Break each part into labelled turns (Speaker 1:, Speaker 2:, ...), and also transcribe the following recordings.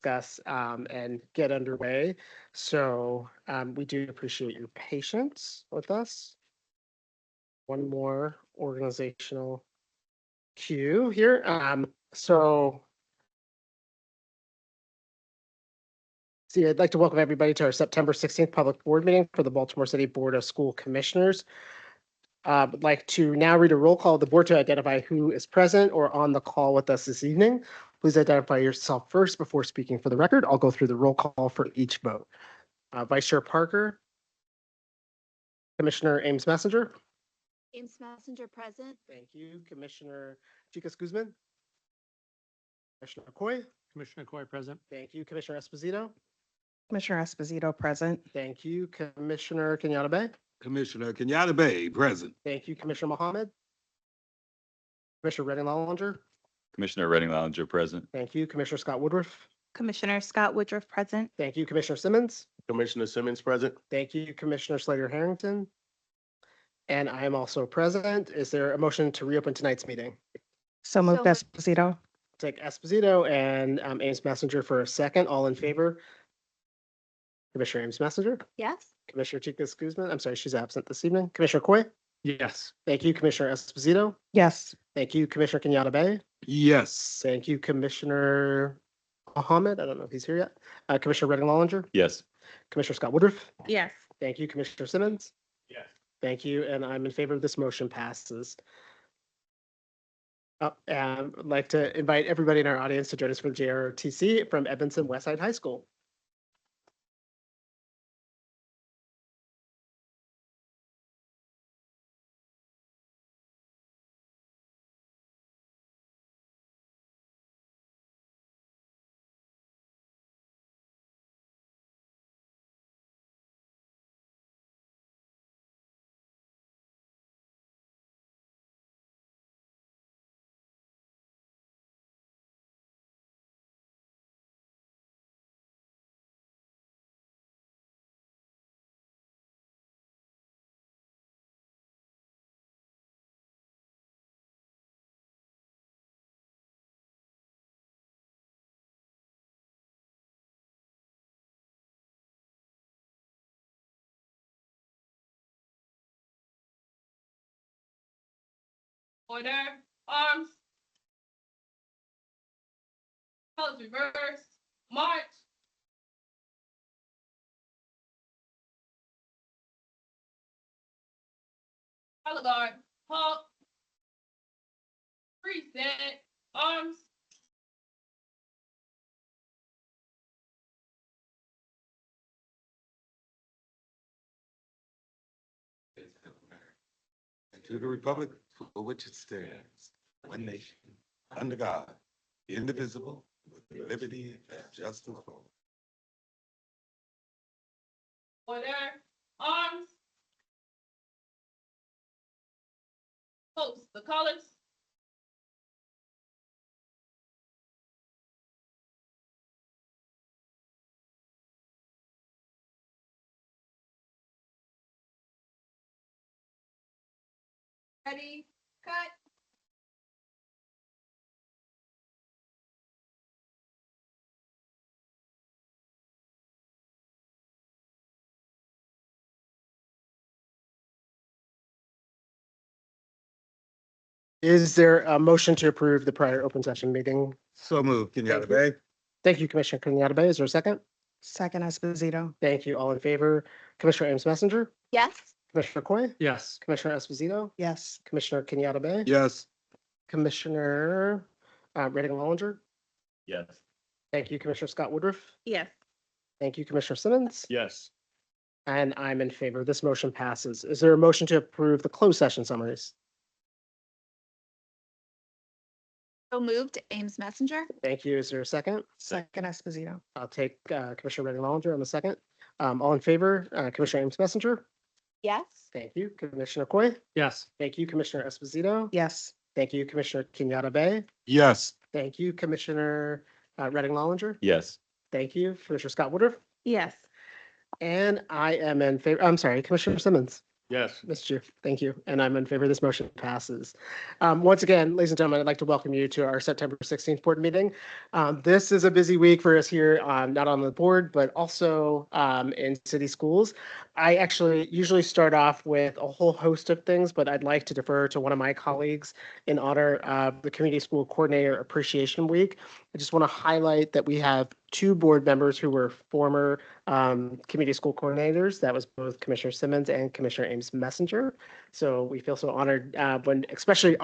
Speaker 1: discuss and get underway. So we do appreciate your patience with us. One more organizational cue here. I'd like to welcome everybody to our September 16th public board meeting for the Baltimore City Board of School Commissioners. Would like to now read a roll call of the board to identify who is present or on the call with us this evening. Please identify yourself first before speaking for the record. I'll go through the roll call for each vote. Vice Chair Parker, Commissioner Ames Messenger.
Speaker 2: Ames Messenger present.
Speaker 1: Thank you. Commissioner Chicas Guzman. Commissioner Coy.
Speaker 3: Commissioner Coy present.
Speaker 1: Thank you. Commissioner Esposito.
Speaker 4: Commissioner Esposito present.
Speaker 1: Thank you. Commissioner Kenyatta Bay.
Speaker 5: Commissioner Kenyatta Bay, present.
Speaker 1: Thank you. Commissioner Mohammed. Commissioner Redding Lollinger.
Speaker 6: Commissioner Redding Lollinger present.
Speaker 1: Thank you. Commissioner Scott Woodruff.
Speaker 4: Commissioner Scott Woodruff present.
Speaker 1: Thank you. Commissioner Simmons.
Speaker 5: Commissioner Simmons, present.
Speaker 1: Thank you. Commissioner Slater Harrington. And I am also present. Is there a motion to reopen tonight's meeting?
Speaker 4: So moved, Esposito.
Speaker 1: Take Esposito and Ames Messenger for a second. All in favor? Commissioner Ames Messenger.
Speaker 2: Yes.
Speaker 1: Commissioner Chicas Guzman. I'm sorry, she's absent this evening. Commissioner Coy.
Speaker 3: Yes.
Speaker 1: Thank you. Commissioner Esposito.
Speaker 4: Yes.
Speaker 1: Thank you. Commissioner Kenyatta Bay.
Speaker 5: Yes.
Speaker 1: Thank you. Commissioner Mohammed. I don't know if he's here yet. Commissioner Redding Lollinger.
Speaker 6: Yes.
Speaker 1: Commissioner Scott Woodruff.
Speaker 4: Yes.
Speaker 1: Thank you. Commissioner Simmons.
Speaker 3: Yes.
Speaker 1: Thank you. And I'm in favor of this motion passes. And I'd like to invite everybody in our audience to join us for JROTC from Edmondson Westside High School.
Speaker 7: Order, arms. Colors reverse, march. Color guard, halt. Preset, arms.
Speaker 5: And to the republic for which it stands, one nation, under God, indivisible, with liberty and justice for all.
Speaker 7: Order, arms. Post the colors. Ready, cut.
Speaker 1: Is there a motion to approve the prior open session meeting?
Speaker 5: So moved, Kenyatta Bay.
Speaker 1: Thank you, Commissioner Kenyatta Bay. Is there a second?
Speaker 4: Second, Esposito.
Speaker 1: Thank you. All in favor? Commissioner Ames Messenger.
Speaker 2: Yes.
Speaker 1: Commissioner Coy.
Speaker 3: Yes.
Speaker 1: Commissioner Esposito.
Speaker 4: Yes.
Speaker 1: Commissioner Kenyatta Bay.
Speaker 5: Yes.
Speaker 1: Commissioner Redding Lollinger.
Speaker 6: Yes.
Speaker 1: Thank you, Commissioner Scott Woodruff.
Speaker 4: Yes.
Speaker 1: Thank you, Commissioner Simmons.
Speaker 6: Yes.
Speaker 1: And I'm in favor. This motion passes. Is there a motion to approve the closed session summaries?
Speaker 2: So moved, Ames Messenger.
Speaker 1: Thank you. Is there a second?
Speaker 4: Second, Esposito.
Speaker 1: I'll take Commissioner Redding Lollinger on the second. All in favor? Commissioner Ames Messenger.
Speaker 2: Yes.
Speaker 1: Thank you. Commissioner Coy.
Speaker 3: Yes.
Speaker 1: Thank you, Commissioner Esposito.
Speaker 4: Yes.
Speaker 1: Thank you, Commissioner Kenyatta Bay.
Speaker 5: Yes.
Speaker 1: Thank you, Commissioner Redding Lollinger.
Speaker 6: Yes.
Speaker 1: Thank you, Commissioner Scott Woodruff.
Speaker 4: Yes.
Speaker 1: And I am in favor. I'm sorry, Commissioner Simmons.
Speaker 3: Yes.
Speaker 1: Mr. Chair, thank you. And I'm in favor. This motion passes. Once again, ladies and gentlemen, I'd like to welcome you to our September 16th board meeting. This is a busy week for us here, not on the board, but also in city schools. I actually usually start off with a whole host of things, but I'd like to defer to one of my colleagues in honor of the Community School Coordinator Appreciation Week. I just want to highlight that we have two board members who were former community school coordinators. That was both Commissioner Simmons and Commissioner Ames Messenger. So we feel so honored when, especially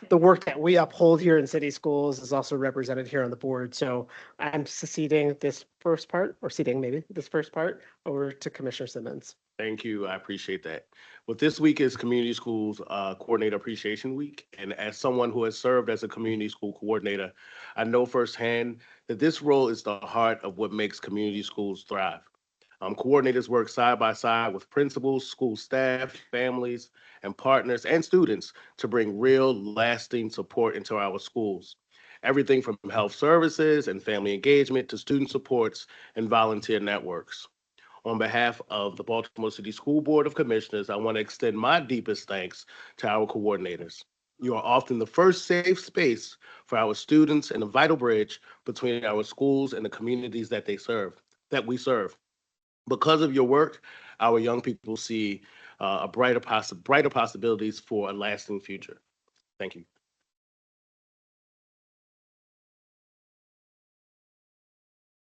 Speaker 1: the work that we uphold here in city schools is also represented here on the board. So I'm ceding this first part, or ceding maybe this first part, over to Commissioner Simmons.
Speaker 3: Thank you. I appreciate that. Well, this week is Community Schools Coordinator Appreciation Week. And as someone who has served as a community school coordinator, I know firsthand that this role is the heart of what makes community schools thrive. Coordinators work side by side with principals, school staff, families, and partners and students to bring real, lasting support into our schools. Everything from health services and family engagement to student supports and volunteer networks. On behalf of the Baltimore City School Board of Commissioners, I want to extend my deepest thanks to our coordinators. You are often the first safe space for our students and a vital bridge between our schools and the communities that we serve. Because of your work, our young people see brighter possibilities for a lasting future. Thank you.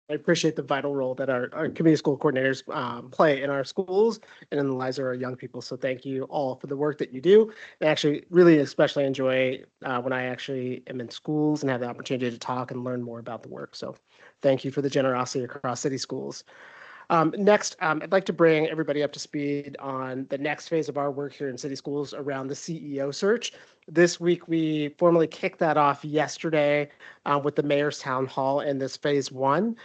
Speaker 1: I appreciate the vital role that our community school coordinators play in our schools and in the lives of our young people. So thank you all for the work that you do. And actually, really especially enjoy when I actually am in schools and have the opportunity to talk and learn more about the work. So thank you for the generosity across city schools. Next, I'd like to bring everybody up to speed on the next phase of our work here in city schools around the CEO search. This week, we formally kicked that off yesterday with the mayor's town hall in this phase one.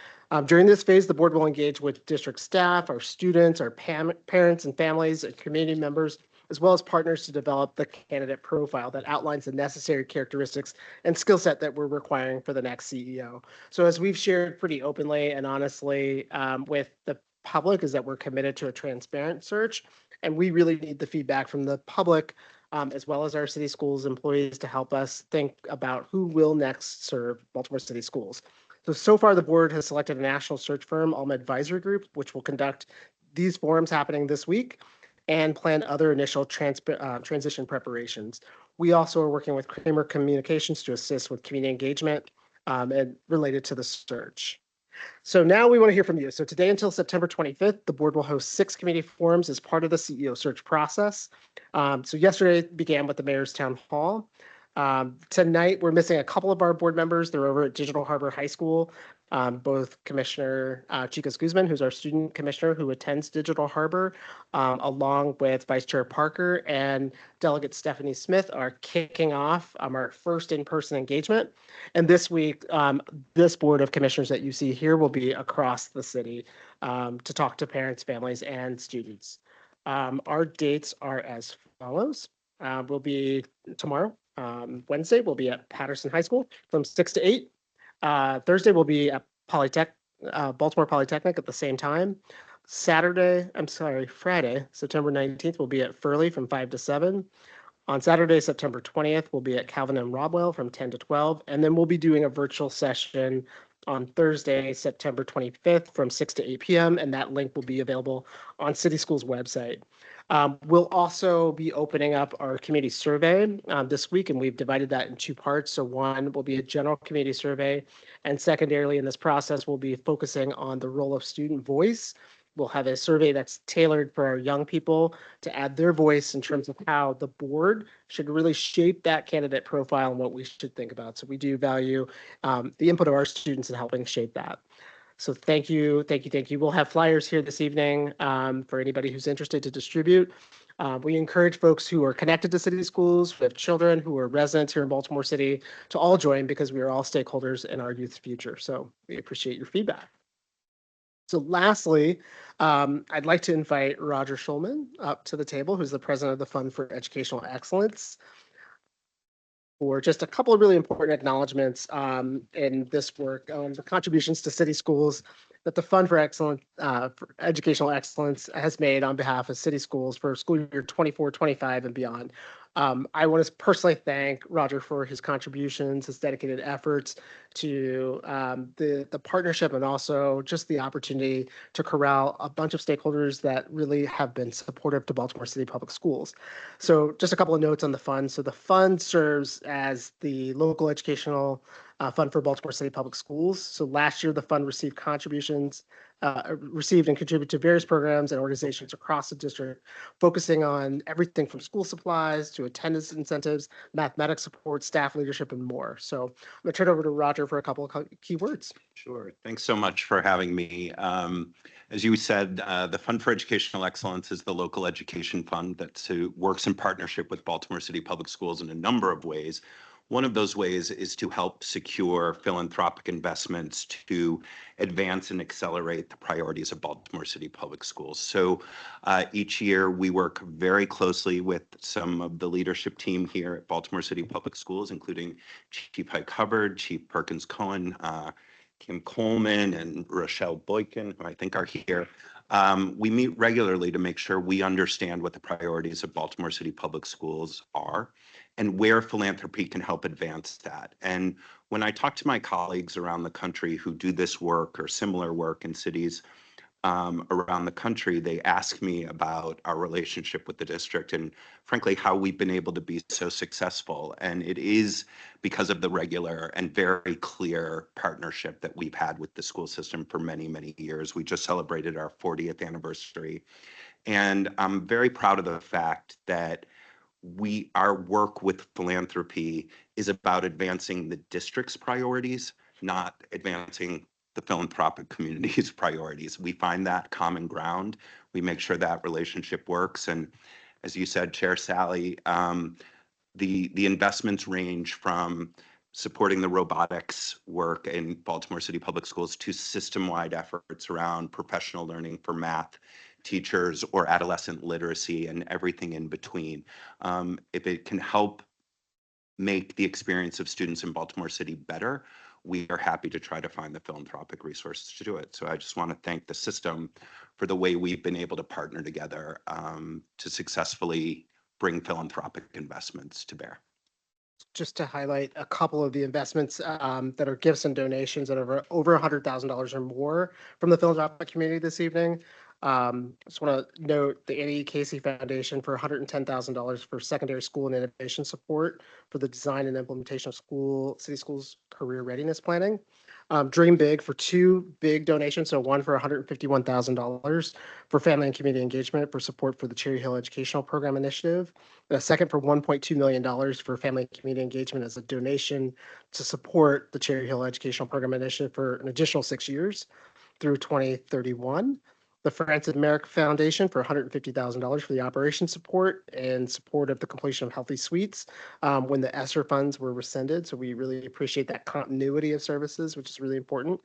Speaker 1: During this phase, the board will engage with district staff, our students, our parents and families, and community members, as well as partners to develop the candidate profile that outlines the necessary characteristics and skill set that we're requiring for the next CEO. So as we've shared pretty openly and honestly with the public, is that we're committed to a transparent search, and we really need the feedback from the public as well as our city schools employees to help us think about who will next serve Baltimore City Schools. So far, the board has selected a national search firm, Alma Advisory Group, which will conduct these forums happening this week and plan other initial transition preparations. We also are working with Kramer Communications to assist with community engagement and related to the search. So now we want to hear from you. So today until September 25th, the board will host 6 community forums as part of the CEO search process. So yesterday began with the mayor's town hall. Tonight, we're missing a couple of our board members. They're over at Digital Harbor High School. Both Commissioner Chicas Guzman, who's our student commissioner who attends Digital Harbor, along with Vice Chair Parker and Delegate Stephanie Smith are kicking off our first in-person engagement. And this week, this board of commissioners that you see here will be across the city to talk to parents, families, and students. Our dates are as follows. We'll be tomorrow, Wednesday, we'll be at Patterson High School from 6 to 8. Thursday will be at Baltimore Polytechnic at the same time. Friday, September 19th, will be at Furley from 5 to 7. On Saturday, September 20th, we'll be at Calvin and Rodwell from 10 to 12. And then we'll be doing a virtual session on Thursday, September 25th from 6 to 8 p.m. And that link will be available on City Schools website. We'll also be opening up our community survey this week, and we've divided that in 2 parts. So one will be a general community survey, and secondarily in this process, we'll be focusing on the role of student voice. We'll have a survey that's tailored for our young people to add their voice in terms of how the board should really shape that candidate profile and what we should think about. So we do value the input of our students in helping shape that. So thank you. We'll have flyers here this evening for anybody who's interested to distribute. We encourage folks who are connected to city schools, who have children, who are residents here in Baltimore City to all join because we are all stakeholders in our youth's future. So we appreciate your feedback. So lastly, I'd like to invite Roger Schulman up to the table, who's the president of the Fund for Educational Excellence. for just a couple of really important acknowledgements in this work, the contributions to city schools that the Fund for for Educational Excellence has made on behalf of city schools for school year 24-25 and beyond. I want to personally thank Roger for his contributions, his dedicated efforts to the partnership, and also just the opportunity to corral a bunch of stakeholders that really have been supportive to Baltimore City Public Schools. So just a couple of notes on the fund. So the fund serves as the local educational fund for Baltimore City Public Schools. So last year, the fund received received and contributed to various programs and organizations across the district, focusing on everything from school supplies to attendance incentives, mathematics support, staff leadership, and more. So I'm going to turn it over to Roger for a couple of key words.
Speaker 8: Sure. Thanks so much for having me. As you said, the Fund for Educational Excellence is the local education fund that works in partnership with Baltimore City Public Schools in a number of ways. One of those ways is to help secure philanthropic investments to advance and accelerate the priorities of Baltimore City Public Schools. So each year we work very closely with some of the leadership team here at Baltimore City Public Schools, including Chief Hike Hubbard, Chief Perkins Cohen, Kim Coleman, and Rochelle Boykin, who I think are here. We meet regularly to make sure we understand what the priorities of Baltimore City Public Schools are and where philanthropy can help advance that. And when I talk to my colleagues around the country who do this work or similar work in cities around the country, they ask me about our relationship with the district and frankly, how we've been able to be so successful. And it is because of the regular and very clear partnership that we've had with the school system for many, many years. We just celebrated our 40th anniversary. And I'm very proud of the fact that our work with philanthropy is about advancing the district's priorities, not advancing the philanthropic community's priorities. We find that common ground. We make sure that relationship works. And as you said, Chair Sally, the investments range from supporting the robotics work in Baltimore City Public Schools to system-wide efforts around professional learning for math teachers or adolescent literacy and everything in between. If it can help make the experience of students in Baltimore City better, we are happy to try to find the philanthropic resources to do it. So I just want to thank the system for the way we've been able to partner together to successfully bring philanthropic investments to bear.
Speaker 1: Just to highlight a couple of the investments that are gifts and donations that are over $100,000 or more from the philanthropic community this evening. Just want to note the Annie Casey Foundation for $110,000 for secondary school and innovation support for the design and implementation of city schools career readiness planning. Dream Big for two big donations, so one for $151,000 for family and community engagement for support for the Cherry Hill Educational Program Initiative. A second for $1.2 million for family and community engagement as a donation to support the Cherry Hill Educational Program Initiative for an additional 6 years through 2031. The Francis Merrick Foundation for $150,000 for the operation support and support of the completion of Healthy Suites when the ESSER funds were rescinded. So we really appreciate that continuity of services, which is really important.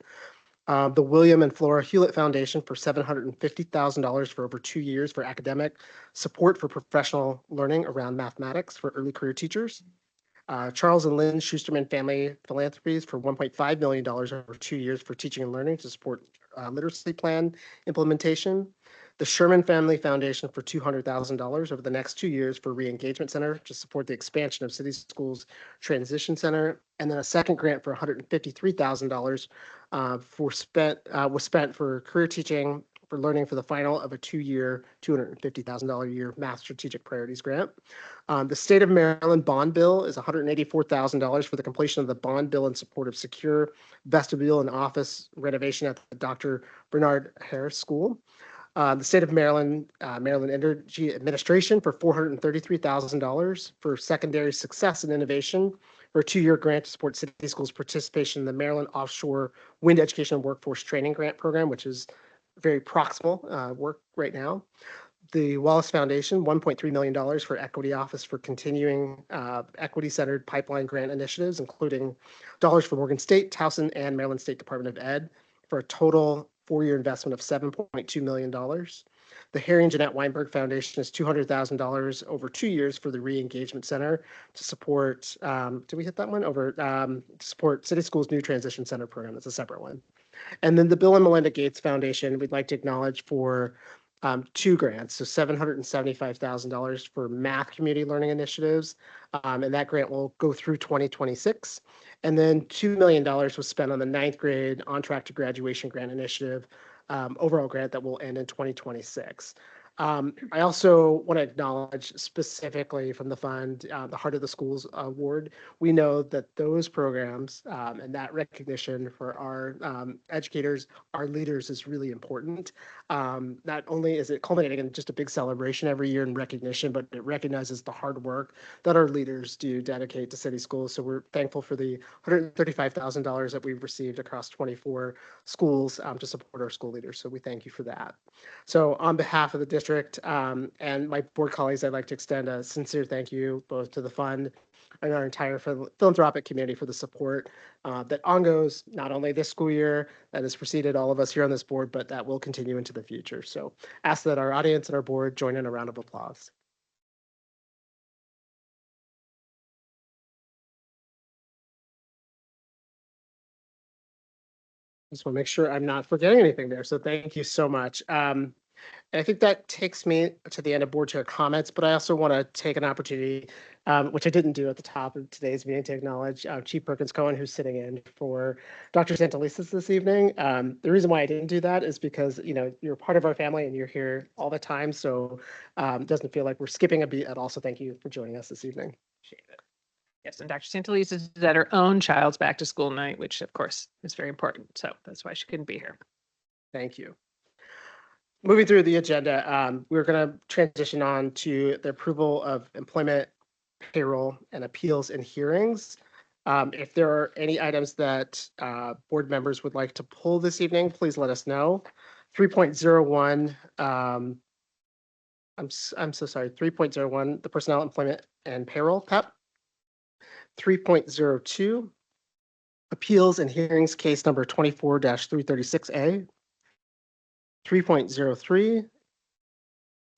Speaker 1: The William and Flora Hewlett Foundation for $750,000 for over 2 years for academic support for professional learning around mathematics for early career teachers. Charles and Lynn Schusterman Family Philanthropies for $1.5 million over 2 years for teaching and learning to support literacy plan implementation. The Sherman Family Foundation for $200,000 over the next 2 years for Re-Engagement Center to support the expansion of City Schools Transition Center. And then a second grant for $153,000 was spent for career teaching for learning for the final of a 2-year, $250,000 a year Math Strategic Priorities grant. The State of Maryland bond bill is $184,000 for the completion of the bond bill in support of secure vestibule and office renovation at the Dr. Bernard Harris School. The State of Maryland, Maryland Energy Administration for $433,000 for secondary success and innovation for a 2-year grant to support city schools' participation in the Maryland Offshore Wind Education and Workforce Training Grant Program, which is very proximal work right now. The Wallace Foundation, $1.3 million for Equity Office for continuing equity-centered pipeline grant initiatives, including dollars for Morgan State, Towson, and Maryland State Department of Ed, for a total four-year investment of $7.2 million. The Harry and Jeanette Weinberg Foundation is $200,000 over 2 years for the Re-Engagement Center to support, did we hit that one? To support City Schools' new Transition Center program. That's a separate one. And then the Bill and Melinda Gates Foundation, we'd like to acknowledge for two grants, so $775,000 for math community learning initiatives. And that grant will go through 2026. And then $2 million was spent on the ninth grade On Track to Graduation Grant Initiative, overall grant that will end in 2026. I also want to acknowledge specifically from the fund, the Heart of the Schools Award. We know that those programs and that recognition for our educators, our leaders is really important. Not only is it culminating in just a big celebration every year in recognition, but it recognizes the hard work that our leaders do dedicate to city schools. So we're thankful for the $135,000 that we've received across 24 schools to support our school leaders. So we thank you for that. So on behalf of the district and my board colleagues, I'd like to extend a sincere thank you both to the fund and our entire philanthropic community for the support that ongoes not only this school year that has preceded all of us here on this board, but that will continue into the future. So ask that our audience and our board join in a round of applause. Just want to make sure I'm not forgetting anything there. So thank you so much. I think that takes me to the end of board chair comments, but I also want to take an opportunity, which I didn't do at the top of today's meeting, to acknowledge Chief Perkins Cohen, who's sitting in for Dr. Santelises this evening. The reason why I didn't do that is because, you know, you're part of our family and you're here all the time. So it doesn't feel like we're skipping a beat at all. So thank you for joining us this evening.
Speaker 9: Appreciate it. Yes, and Dr. Santelises is at her own child's back to school night, which of course is very important. So that's why she couldn't be here.
Speaker 1: Thank you. Moving through the agenda, we're going to transition on to the approval of employment, payroll, and appeals and hearings. If there are any items that board members would like to pull this evening, please let us know. 3.01, I'm so sorry, 3.01, the personnel, employment, and payroll PEP. 3.02, appeals and hearings case number 24-336A. 3.03,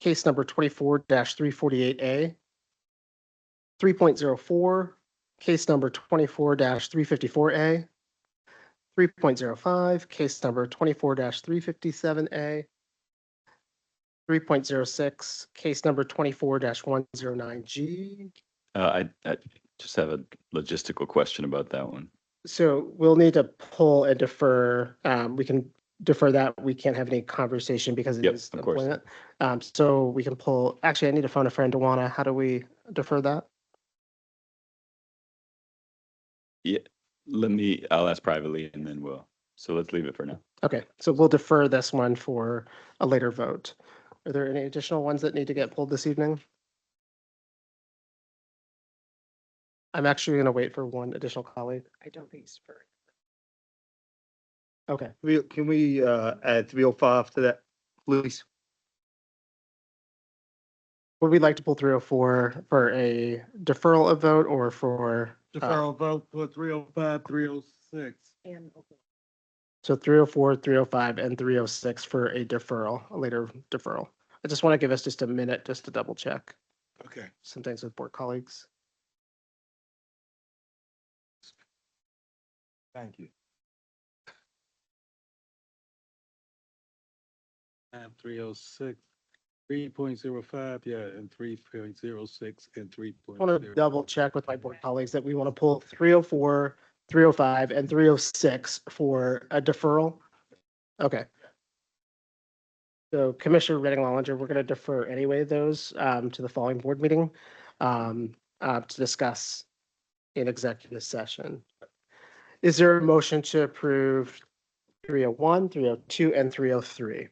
Speaker 1: case number 24-348A. 3.04, case number 24-354A. 3.05, case number 24-357A. 3.06, case number 24-109G.
Speaker 6: I just have a logistical question about that one.
Speaker 1: So we'll need to pull and defer. We can defer that. We can't have any conversation because it
Speaker 6: Yep,
Speaker 1: is
Speaker 6: of course.
Speaker 1: employment. So we can pull. Actually, I need to phone a friend, Dewana. How do we defer that?
Speaker 6: Yeah, I'll ask privately and then so let's leave it for now.
Speaker 1: Okay, so we'll defer this one for a later vote. Are there any additional ones that need to get pulled this evening? I'm actually going to wait for one additional colleague.
Speaker 9: I don't think it's for.
Speaker 1: Okay,
Speaker 10: Can we add 305 to that, please?
Speaker 1: would we like to pull 304 for a deferral of vote or for?
Speaker 10: Deferral vote for 305, 306.
Speaker 1: So 304, 305, and 306 for a deferral, a later deferral. I just want to give us just a minute just to double check
Speaker 5: Okay.
Speaker 1: some things with board colleagues.
Speaker 5: Thank you.
Speaker 10: And 306, 3.05, yeah, and 3.06 and 3.
Speaker 1: I want to double check with my board colleagues that we want to pull 304, 305, and 306 for a deferral. Okay. So Commissioner Redding Lollinger, we're going to defer anyway those to the following board meeting to discuss in executive session. Is there a motion to approve 301, 302, and 303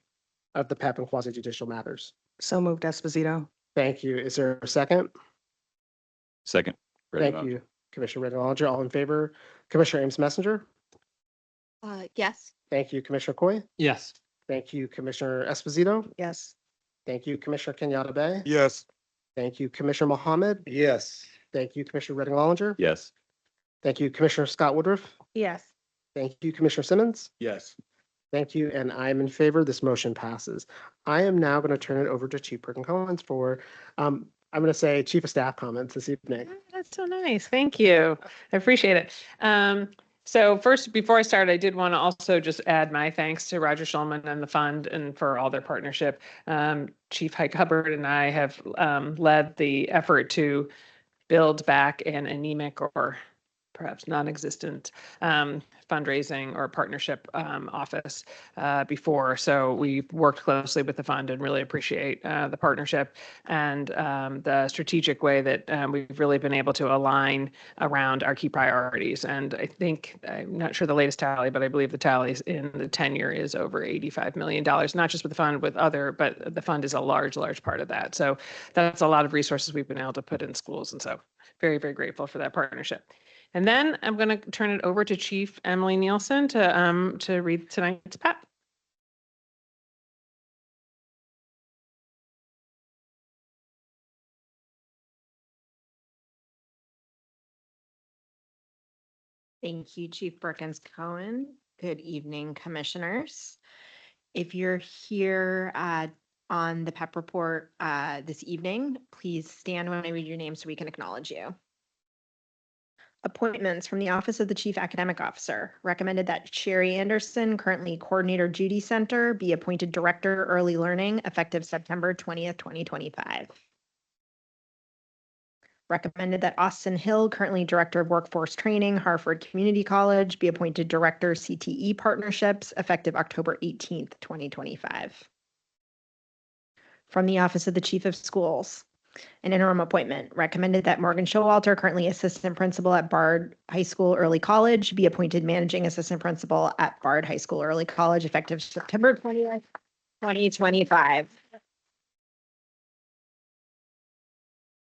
Speaker 1: of the PEP and quasi judicial matters?
Speaker 4: So moved, Esposito.
Speaker 1: Thank you. Is there a second?
Speaker 6: Second.
Speaker 1: Thank you, Commissioner Redding Lollinger. All in favor? Commissioner Ames Messenger?
Speaker 2: Yes.
Speaker 1: Thank you, Commissioner Coy.
Speaker 10: Yes.
Speaker 1: Thank you, Commissioner Esposito.
Speaker 4: Yes.
Speaker 1: Thank you, Commissioner Kenyatta Bay.
Speaker 5: Yes.
Speaker 1: Thank you, Commissioner Mohammed.
Speaker 10: Yes.
Speaker 1: Thank you, Commissioner Redding Lollinger.
Speaker 6: Yes.
Speaker 1: Thank you, Commissioner Scott Woodruff.
Speaker 4: Yes.
Speaker 1: Thank you, Commissioner Simmons.
Speaker 3: Yes.
Speaker 1: Thank you, and I'm in favor. This motion passes. I am now going to turn it over to Chief Perkin Collins for, I'm going to say Chief of Staff comments this evening.
Speaker 9: That's so nice. Thank you. I appreciate it. So first, before I start, I did want to also just add my thanks to Roger Schulman and the fund and for all their partnership. Chief Hike Hubbard and I have led the effort to build back an anemic or perhaps non-existent fundraising or partnership office before. So we've worked closely with the fund and really appreciate the partnership and the strategic way that we've really been able to align around our key priorities. And I think, I'm not sure the latest tally, but I believe the tallies in the tenure is over $85 million, not just with the fund, with other, but the fund is a large, large part of that. So that's a lot of resources we've been able to put in schools. And so very, very grateful for that partnership. And then I'm going to turn it over to Chief Emily Nielsen to read tonight's PEP.
Speaker 11: Thank you, Chief Perkins Cohen. Good evening, commissioners. If you're here on the PEP report this evening, please stand when I read your name so we can acknowledge you. Appointments from the Office of the Chief Academic Officer. Recommended that Sherry Anderson, currently Coordinator Judy Center, be appointed Director Early Learning effective September 20th, 2025. Recommended that Austin Hill, currently Director of Workforce Training, Harvard Community College, be appointed Director CTE Partnerships effective October 18th, 2025. From the Office of the Chief of Schools, an interim appointment. Recommended that Morgan Showalter, currently Assistant Principal at Bard High School Early College, be appointed Managing Assistant Principal at Bard High School Early College effective September 20th, 2025.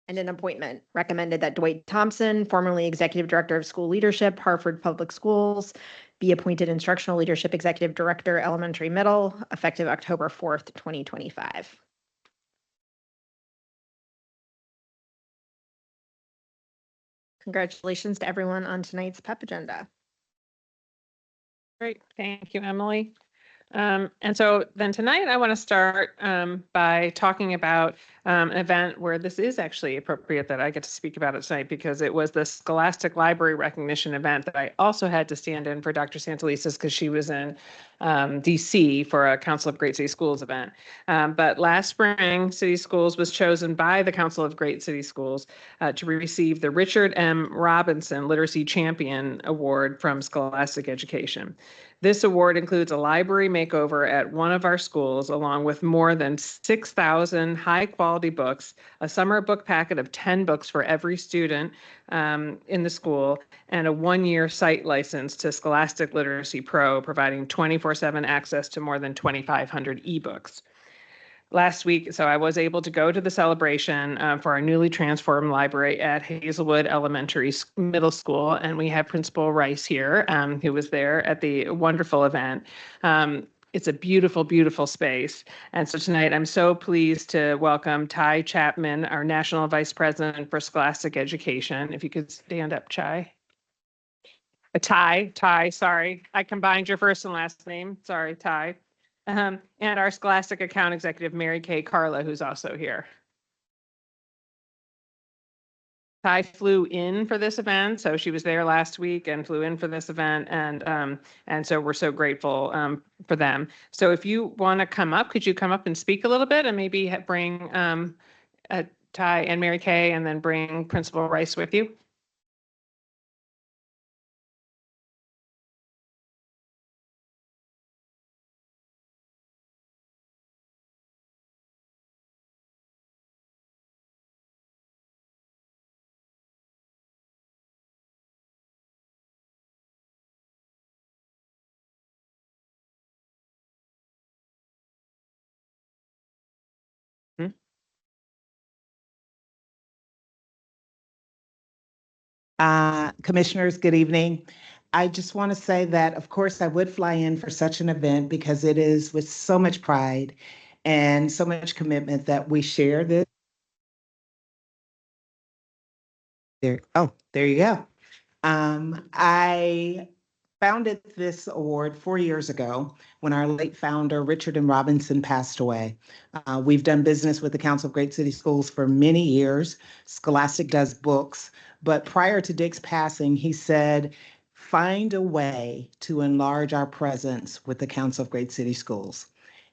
Speaker 11: And an appointment. Recommended that Dwight Thompson, formerly Executive Director of School Leadership, Hartford Public Schools, be appointed Instructional Leadership Executive Director, Elementary Middle, effective October 4th, 2025. Congratulations to everyone on tonight's PEP agenda.
Speaker 9: Great. Thank you, Emily. And so then tonight I want to start by talking about an event where this is actually appropriate that I get to speak about it tonight because it was the Scholastic Library Recognition event that I also had to stand in for Dr. Santelises because she was in DC for a Council of Great City Schools event. But last spring, City Schools was chosen by the Council of Great City Schools to receive the Richard M. Robinson Literacy Champion Award from Scholastic Education. This award includes a library makeover at one of our schools, along with more than 6,000 high-quality books, a summer book packet of 10 books for every student in the school, and a one-year site license to Scholastic Literacy Pro, providing 24/7 access to more than 2,500 ebooks. Last week, so I was able to go to the celebration for our newly transformed library at Hazelwood Elementary Middle School, and we have Principal Rice here, who was there at the wonderful event. It's a beautiful, beautiful space. And so tonight, I'm so pleased to welcome Ty Chapman, our National Vice President for Scholastic Education. If you could stand up, Ty, sorry. I combined your first and last name. Sorry, Ty. And our Scholastic Account Executive, Mary Kay Carla, who's also here. Ty flew in for this event, so she was there last week and flew in for this event, and so we're so grateful for them. So if you want to come up, could you come up and speak a little bit and maybe bring Ty and Mary Kay, and then bring Principal Rice with you?
Speaker 12: Commissioners, good evening. I just want to say that, of course, I would fly in for such an event because it is with so much pride and so much commitment that we share this. There you go. I founded this award 4 years ago when our late founder, Richard and Robinson, passed away. We've done business with the Council of Great City Schools for many years. Scholastic does books, but prior to Dick's passing, he said, find a way to enlarge our presence with the Council of Great City Schools.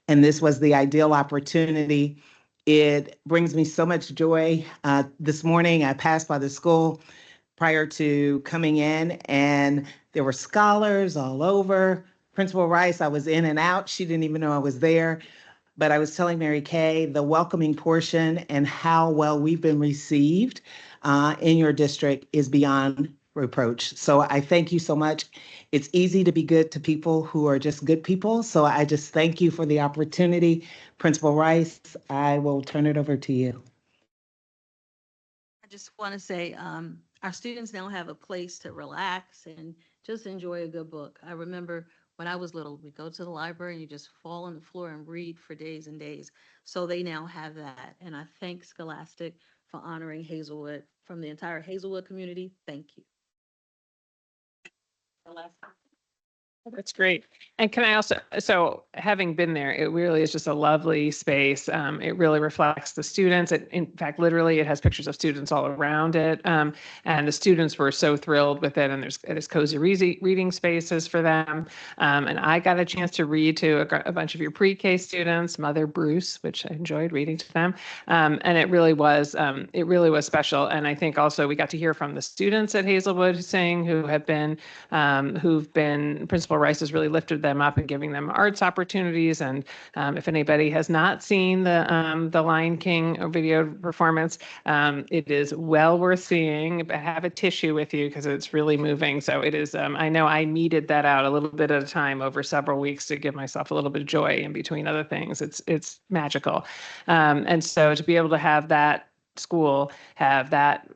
Speaker 12: And this was the ideal opportunity. It brings me so much joy. This morning, I passed by the school prior to coming in, and there were scholars all over. Principal Rice, I was in and out. She didn't even know I was there. But I was telling Mary Kay the welcoming portion and how well we've been received in your district is beyond reproach. So I thank you so much. It's easy to be good to people who are just good people. So I just thank you for the opportunity. Principal Rice, I will turn it over to you.
Speaker 13: I just want to say, our students now have a place to relax and just enjoy a good book. I remember when I was little, we go to the library and you just fall on the floor and read for days and days. So they now have that. And I thank Scholastic for honoring Hazelwood. From the entire Hazelwood community, thank you.
Speaker 9: That's great. And can I also, so having been there, it really is just a lovely space. It really reflects the students. In fact, literally, it has pictures of students all around it. And the students were so thrilled with it. And there's cozy reading spaces for them. And I got a chance to read to a bunch of your pre-K students, Mother Bruce, which I enjoyed reading to them. And it really was special. And I think also we got to hear from the students at Hazelwood who've been Principal Rice has really lifted them up and giving them arts opportunities. And if anybody has not seen the Lion King video performance, it is well worth seeing. But have a tissue with you because it's really moving. So it is. I know I needed that out a little bit at a time over several weeks to give myself a little bit of joy in between other things. It's magical, and so to be able to have that school have that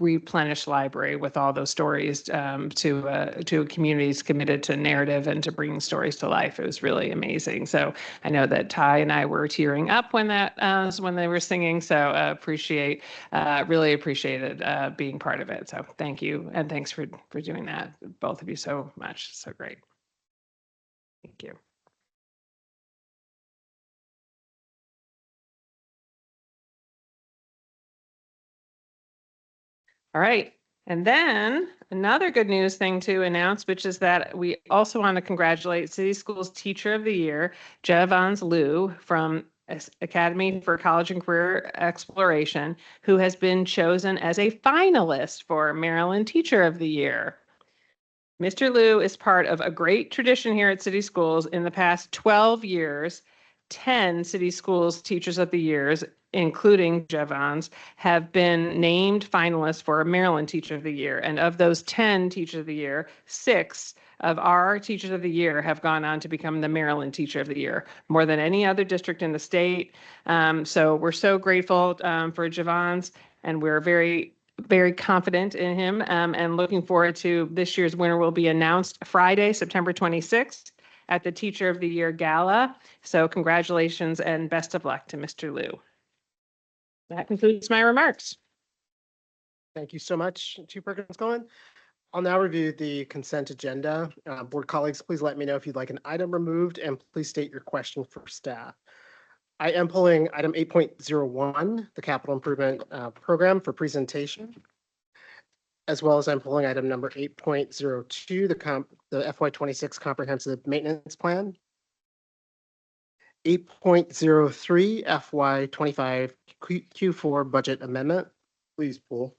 Speaker 9: replenished library with all those stories to communities committed to narrative and to bringing stories to life. It was really amazing. So I know that Ty and I were tearing up when they were singing. So really appreciated being part of it. So thank you. And thanks for doing that, both of you, so much. So great. Thank you. All right. And then another good news thing to announce, which is that we also want to congratulate City Schools Teacher of the Year, Jevons Liu from Academy for College and Career Exploration, who has been chosen as a finalist for Maryland Teacher of the Year. Mr. Liu is part of a great tradition here at City Schools. In the past 12 years, 10 City Schools Teachers of the Years, including Jevons, have been named finalists for a Maryland Teacher of the Year. And of those 10 Teachers of the Year, 6 of our Teachers of the Year have gone on to become the Maryland Teacher of the Year, more than any other district in the state. So we're so grateful for Jevons, and we're very, very confident in him and looking forward to this year's winner will be announced Friday, September 26th at the Teacher of the Year Gala. So congratulations and best of luck to Mr. Liu. That concludes my remarks.
Speaker 1: Thank you so much, Chief Perkins-Cohen. I'll now review the consent agenda. Board colleagues, please let me know if you'd like an item removed and please state your question for staff. I am pulling item 8.01, the capital improvement program for presentation, as well as I'm pulling item number 8.02, the FY26 comprehensive maintenance plan. 8.03 FY25 Q4 budget amendment. Please pull.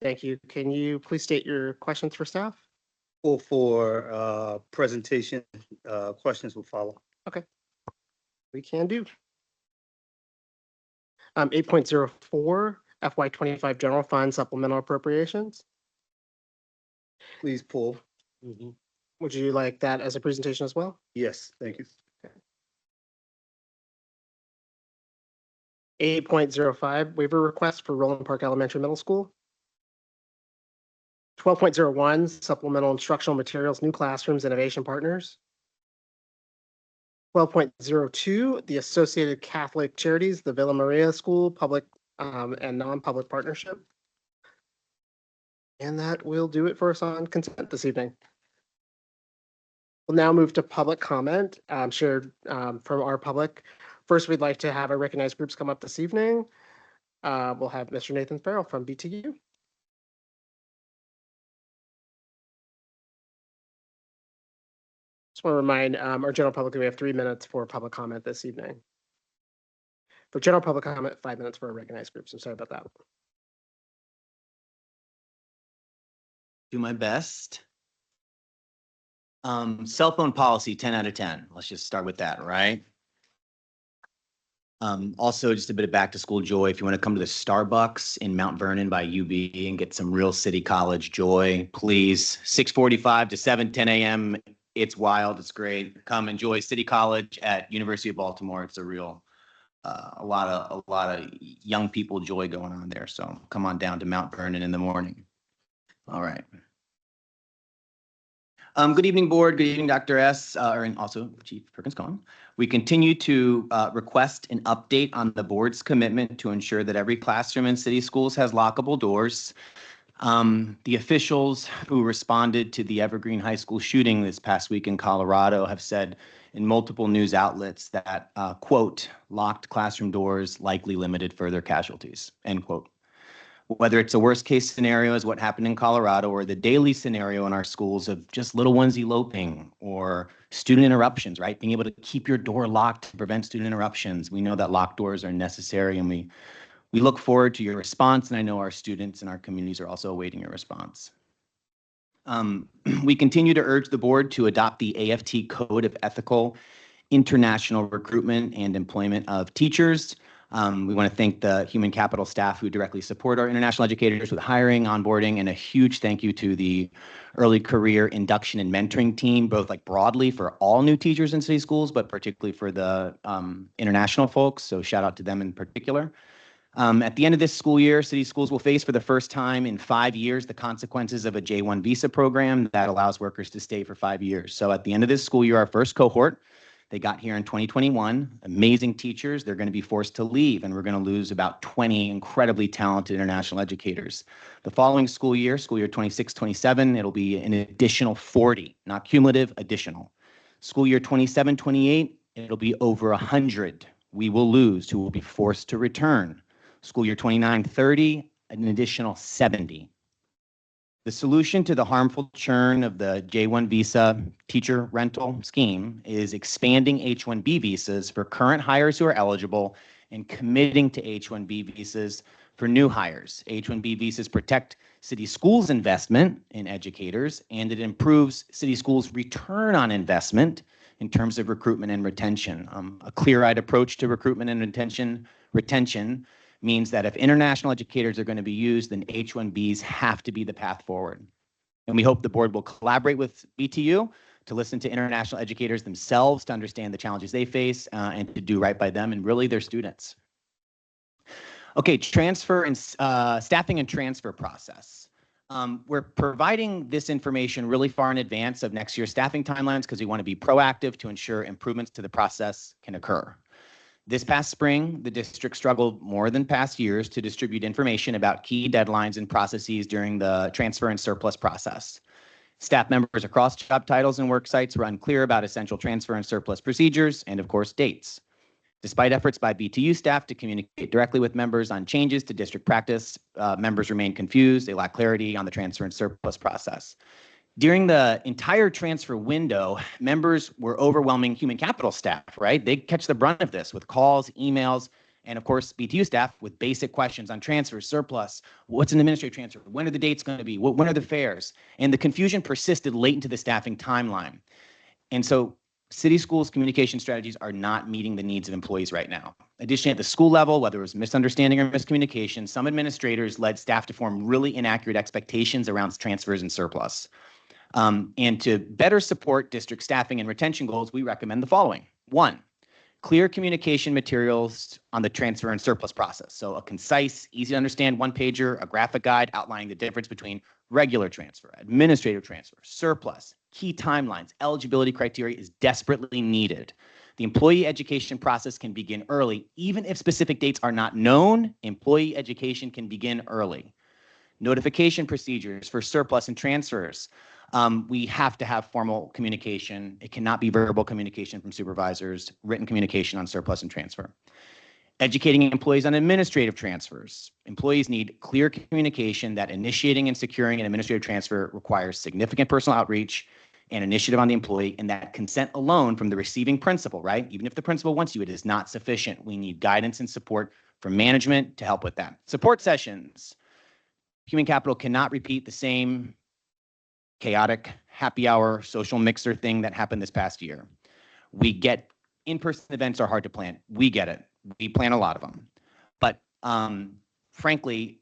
Speaker 1: Thank you. Can you please state your questions for staff?
Speaker 10: Pull for presentation. Questions will follow.
Speaker 1: Okay. We can do. 8.04 FY25 general fund supplemental appropriations.
Speaker 10: Please pull.
Speaker 1: Would you like that as a presentation as well?
Speaker 10: Yes, thank you.
Speaker 1: 8.05 waiver request for Roland Park Elementary Middle School. 12.01 supplemental instructional materials, new classrooms, innovation partners. 12.02 the Associated Catholic Charities, the Villa Maria School public and non-public partnership. And that will do it for us on consent this evening. We'll now move to public comment, shared from our public. First, we'd like to have our recognized groups come up this evening. We'll have Mr. Nathan Farrell from BTU. Just want to remind our general public that we have 3 minutes for public comment this evening. For general public comment, 5 minutes for our recognized groups. I'm sorry about that.
Speaker 14: Do my best. Cell phone policy, 10 out of 10. Let's just start with that, right? Also, just a bit of back to school joy. If you want to come to the Starbucks in Mount Vernon by UB and get some real City College joy, please. 6:45 to 7:10 a.m. It's wild. It's great. Come enjoy City College at University of Baltimore. It's a real, a lot of young people joy going on there. So come on down to Mount Vernon in the morning. All right. Good evening, board. Good evening, Dr. S. And also Chief Perkins-Cohen. We continue to request an update on the board's commitment to ensure that every classroom in city schools has lockable doors. The officials who responded to the Evergreen High School shooting this past week in Colorado have said in multiple news outlets that, quote, locked classroom doors likely limited further casualties, end quote. Whether it's a worst case scenario as what happened in Colorado or the daily scenario in our schools of just little ones eloping or student interruptions, right? Being able to keep your door locked to prevent student interruptions. We know that locked doors are necessary, and we look forward to your response. And I know our students and our communities are also awaiting your response. We continue to urge the board to adopt the AFT Code of Ethical International Recruitment and Employment of Teachers. We want to thank the human capital staff who directly support our international educators with hiring, onboarding, and a huge thank you to the early career induction and mentoring team, both like broadly for all new teachers in city schools, but particularly for the international folks. So shout out to them in particular. At the end of this school year, city schools will face for the first time in 5 years the consequences of a J-1 visa program that allows workers to stay for 5 years. So at the end of this school year, our first cohort, they got here in 2021, amazing teachers. They're going to be forced to leave, and we're going to lose about 20 incredibly talented international educators. The following school year 26-27, it'll be an additional 40, not cumulative, additional. School year 27-28, it'll be over 100 we will lose who will be forced to return. School year 29-30, an additional 70. The solution to the harmful churn of the J-1 visa teacher rental scheme is expanding H-1B visas for current hires who are eligible and committing to H-1B visas for new hires. H-1B visas protect city schools' investment in educators, and it improves city schools' return on investment in terms of recruitment and retention. A clear-eyed approach to recruitment and retention means that if international educators are going to be used, then H-1Bs have to be the path forward. And we hope the board will collaborate with BTU to listen to international educators themselves to understand the challenges they face and to do right by them and really their students. Okay, transfer and staffing and transfer process. We're providing this information really far in advance of next year's staffing timelines because we want to be proactive to ensure improvements to the process can occur. This past spring, the district struggled more than past years to distribute information about key deadlines and processes during the transfer and surplus process. Staff members across job titles and work sites were unclear about essential transfer and surplus procedures and, of course, dates. Despite efforts by BTU staff to communicate directly with members on changes to district practice, members remain confused. They lack clarity on the transfer and surplus process. During the entire transfer window, members were overwhelming human capital staff, right? They catch the brunt of this with calls, emails, and of course, BTU staff with basic questions on transfer, surplus, what's an administrative transfer? When are the dates going to be? When are the fares? And the confusion persisted late into the staffing timeline. And so city schools' communication strategies are not meeting the needs of employees right now. Additionally, at the school level, whether it was misunderstanding or miscommunication, some administrators led staff to form really inaccurate expectations around transfers and surplus. And to better support district staffing and retention goals, we recommend the following. 1, clear communication materials on the transfer and surplus process. So a concise, easy to understand one-pager, a graphic guide outlining the difference between regular transfer, administrative transfer, surplus, key timelines, eligibility criteria is desperately needed. The employee education process can begin early. Even if specific dates are not known, employee education can begin early. Notification procedures for surplus and transfers. We have to have formal communication. It cannot be verbal communication from supervisors, written communication on surplus and transfer. Educating employees on administrative transfers. Employees need clear communication that initiating and securing an administrative transfer requires significant personal outreach and initiative on the employee, and that consent alone from the receiving principal, right? Even if the principal wants you, it is not sufficient. We need guidance and support from management to help with that. Support sessions. Human capital cannot repeat the same chaotic happy hour social mixer thing that happened this past year. We get in-person events are hard to plan. We get it. We plan a lot of them. But frankly,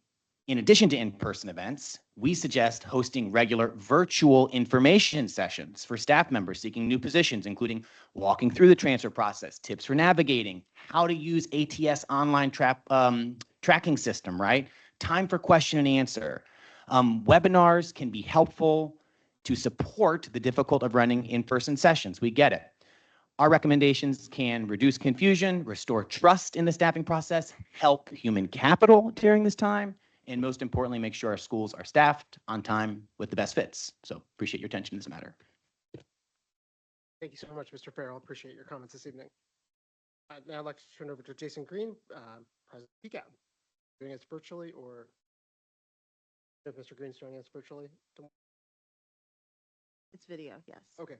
Speaker 14: in addition to in-person events, we suggest hosting regular virtual information sessions for staff members seeking new positions, including walking through the transfer process, tips for navigating, how to use ATS online tracking system, right? Time for question and answer. Webinars can be helpful to support the difficult of running in-person sessions. We get it. Our recommendations can reduce confusion, restore trust in the staffing process, help human capital during this time, and most importantly, make sure our schools are staffed on time with the best fits. So appreciate your attention to this matter.
Speaker 1: Thank you so much, Mr. Farrell. Appreciate your comments this evening. Now I'd like to turn over to Jason Green, President PCAB. Doing this virtually, or if Mr. Green's joining us virtually?
Speaker 2: It's video, yes.
Speaker 1: Okay.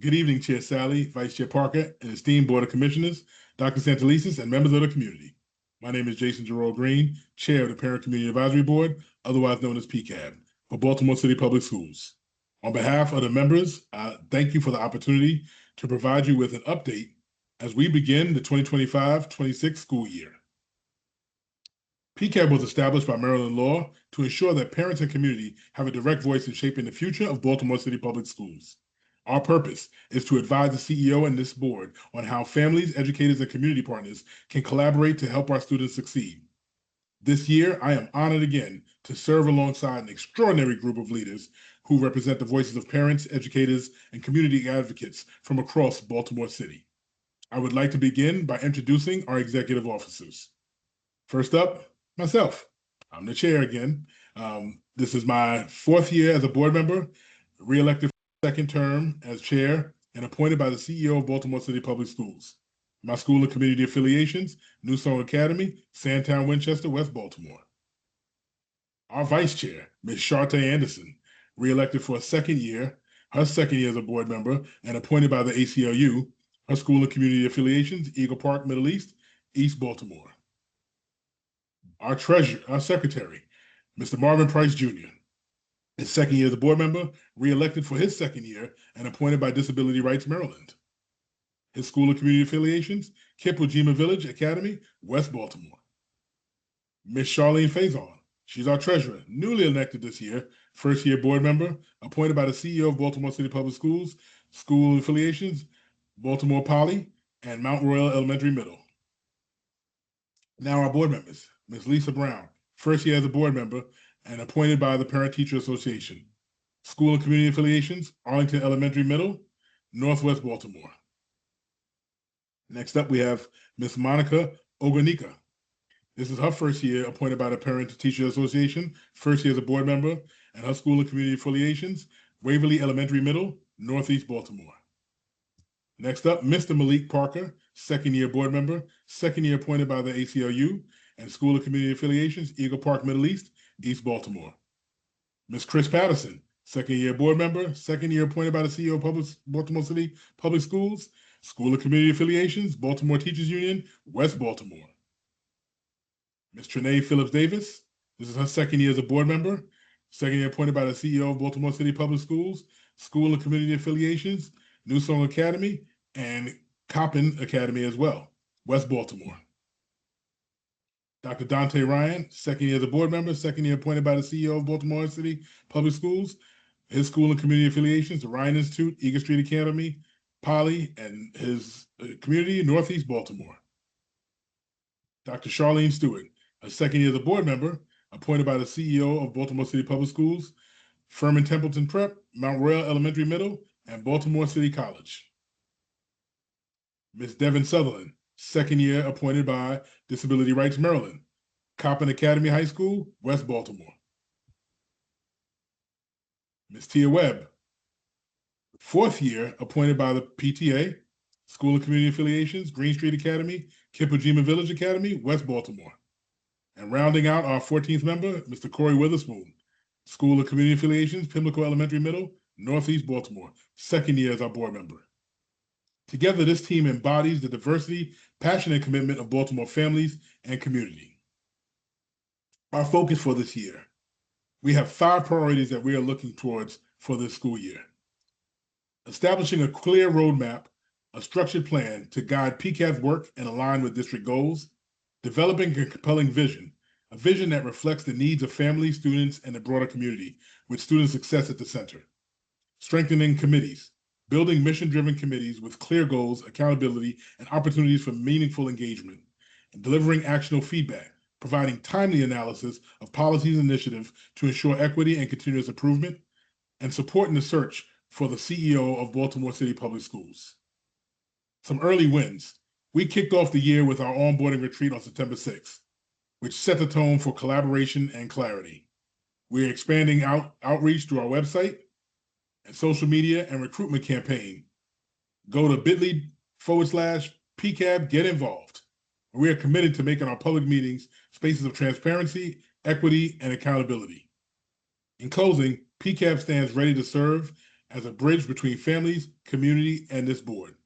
Speaker 15: Good evening, Chair Sally, Vice Chair Parker, and esteemed Board of Commissioners, Dr. Santelises, and members of the community. My name is Jason Jerome Green, Chair of the Parent Community Advisory Board, otherwise known as PCAB, for Baltimore City Public Schools. On behalf of the members, thank you for the opportunity to provide you with an update as we begin the 2025-26 school year. PCAB was established by Maryland law to ensure that parents and community have a direct voice in shaping the future of Baltimore City Public Schools. Our purpose is to advise the CEO and this board on how families, educators, and community partners can collaborate to help our students succeed. This year, I am honored again to serve alongside an extraordinary group of leaders who represent the voices of parents, educators, and community advocates from across Baltimore City. I would like to begin by introducing our executive officers. First up, myself. I'm the chair again. This is my fourth year as a board member, re-elected second term as chair and appointed by the CEO of Baltimore City Public Schools. My school and community affiliations, New Song Academy, Sandtown, Winchester, West Baltimore. Our vice chair, Ms. Shartae Anderson, re-elected for a second year, her second year as a board member and appointed by the ACLU, her school and community affiliations, Eagle Park, Middle East, East Baltimore. Our secretary, Mr. Marvin Price Jr., his second year as a board member, re-elected for his second year and appointed by Disability Rights Maryland. His school and community affiliations, Kip Ujima Village Academy, West Baltimore. Ms. Charlene Faison, she's our treasurer, newly elected this year, first year board member, appointed by the CEO of Baltimore City Public Schools, school affiliations, Baltimore Poly, and Mount Royal Elementary Middle. Now our board members, Ms. Lisa Brown, first year as a board member, and appointed by the Parent Teacher Association. School and community affiliations, Arlington Elementary Middle, Northwest Baltimore. Next up, we have Ms. Monica Oganika. This is her first year appointed by the Parent Teacher Association, first year as a board member, and her school and community affiliations, Waverly Elementary Middle, Northeast Baltimore. Next up, Mr. Malik Parker, second year board member, second year appointed by the ACLU, and school and community affiliations, Eagle Park, Middle East, East Baltimore. Ms. Chris Patterson, second year board member, second year appointed by the CEO of Baltimore City Public Schools, school and community affiliations, Baltimore Teachers Union, West Baltimore. Ms. Trinae Phillips Davis, this is her second year as a board member, second year appointed by the CEO of Baltimore City Public Schools, school and community affiliations, New Song Academy, and Coppin Academy as well, West Baltimore. Dr. Dante Ryan, second year as a board member, second year appointed by the CEO of Baltimore City Public Schools, his school and community affiliations, the Ryan Institute, Eagle Street Academy, Polly and his community in Northeast Baltimore. Dr. Charlene Stewart, a second year as a board member, appointed by the CEO of Baltimore City Public Schools, Furman Templeton Prep, Mount Royal Elementary Middle, and Baltimore City College. Ms. Devin Sutherland, second year appointed by Disability Rights Maryland, Coppin Academy High School, West Baltimore. Ms. Tia Webb, fourth year appointed by the PTA, School and Community Affiliations, Green Street Academy, Kipajima Village Academy, West Baltimore. And rounding out our 14th member, Mr. Corey Witherspoon, School of Community Affiliations, Pimlico Elementary Middle, Northeast Baltimore, second year as our board member. Together, this team embodies the diversity, passion, and commitment of Baltimore families and community. Our focus for this year, we have 5 priorities that we are looking towards for this school year. Establishing a clear roadmap, a structured plan to guide PCAB's work and align with district goals, developing a compelling vision, a vision that reflects the needs of families, students, and the broader community, with student success at the center. Strengthening committees, building mission-driven committees with clear goals, accountability, and opportunities for meaningful engagement, and delivering actionable feedback, providing timely analysis of policies and initiatives to ensure equity and continuous improvement, and supporting the search for the CEO of Baltimore City Public Schools. Some early wins. We kicked off the year with our onboarding retreat on September 6th, which set the tone for collaboration and clarity. We're expanding outreach through our website and social media and recruitment campaign. Go to bit.ly/PCAB, get involved. We are committed to making our public meetings spaces of transparency, equity, and accountability. In closing, PCAB stands ready to serve as a bridge between families, community, and this board.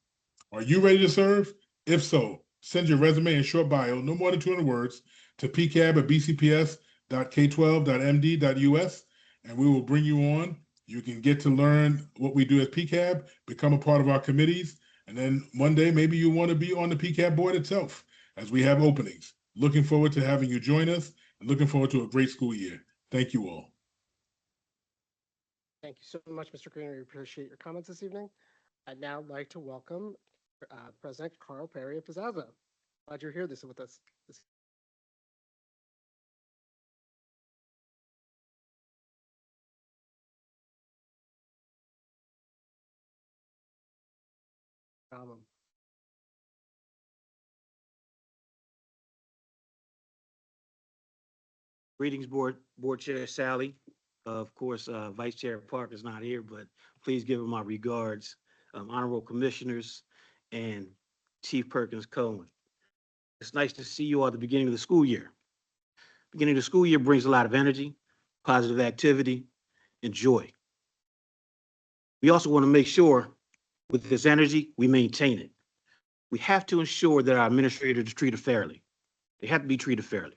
Speaker 15: Are you ready to serve? If so, send your resume and short bio, no more than 200 words, to pcab@bcps.k12.md.us, and we will bring you on. You can get to learn what we do as PCAB, become a part of our committees, and then one day maybe you want to be on the PCAB board itself, as we have openings. Looking forward to having you join us, and looking forward to a great school year. Thank you all.
Speaker 1: Thank you so much, Mr. Green. We appreciate your comments this evening. I'd now like to welcome President Carl Perry of Pizzazza. Glad you're here with us.
Speaker 16: Greetings, Board Chair Sally. Of course, Vice Chair Park is not here, but please give him my regards. Honorable Commissioners and Chief Perkins Cohen. It's nice to see you all at the beginning of the school year. Beginning of the school year brings a lot of energy, positive activity, and joy. We also want to make sure with this energy, we maintain it. We have to ensure that our administrators are treated fairly. They have to be treated fairly.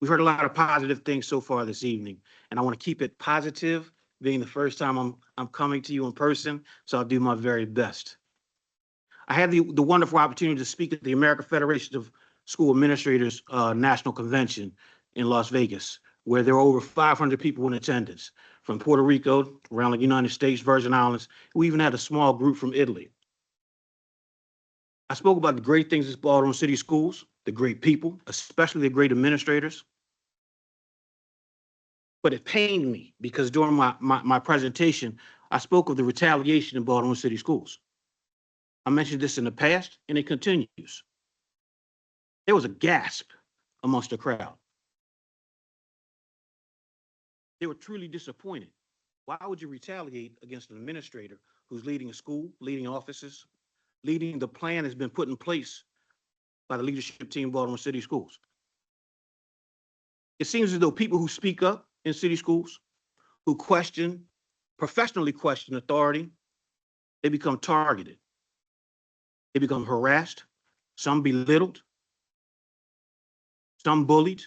Speaker 16: We've heard a lot of positive things so far this evening, and I want to keep it positive, being the first time I'm coming to you in person, so I'll do my very best. I had the wonderful opportunity to speak at the American Federation of School Administrators National Convention in Las Vegas, where there were over 500 people in attendance from Puerto Rico, around the United States, Virgin Islands. We even had a small group from Italy. I spoke about the great things at Baltimore City Schools, the great people, especially the great administrators. But it pained me because during my presentation, I spoke of the retaliation in Baltimore City Schools. I mentioned this in the past, and it continues. There was a gasp amongst the crowd. They were truly disappointed. Why would you retaliate against an administrator who's leading a school, leading offices, leading the plan that's been put in place by the leadership team of Baltimore City Schools? It seems as though people who speak up in city schools, who professionally question authority, they become targeted. They become harassed, some belittled, some bullied,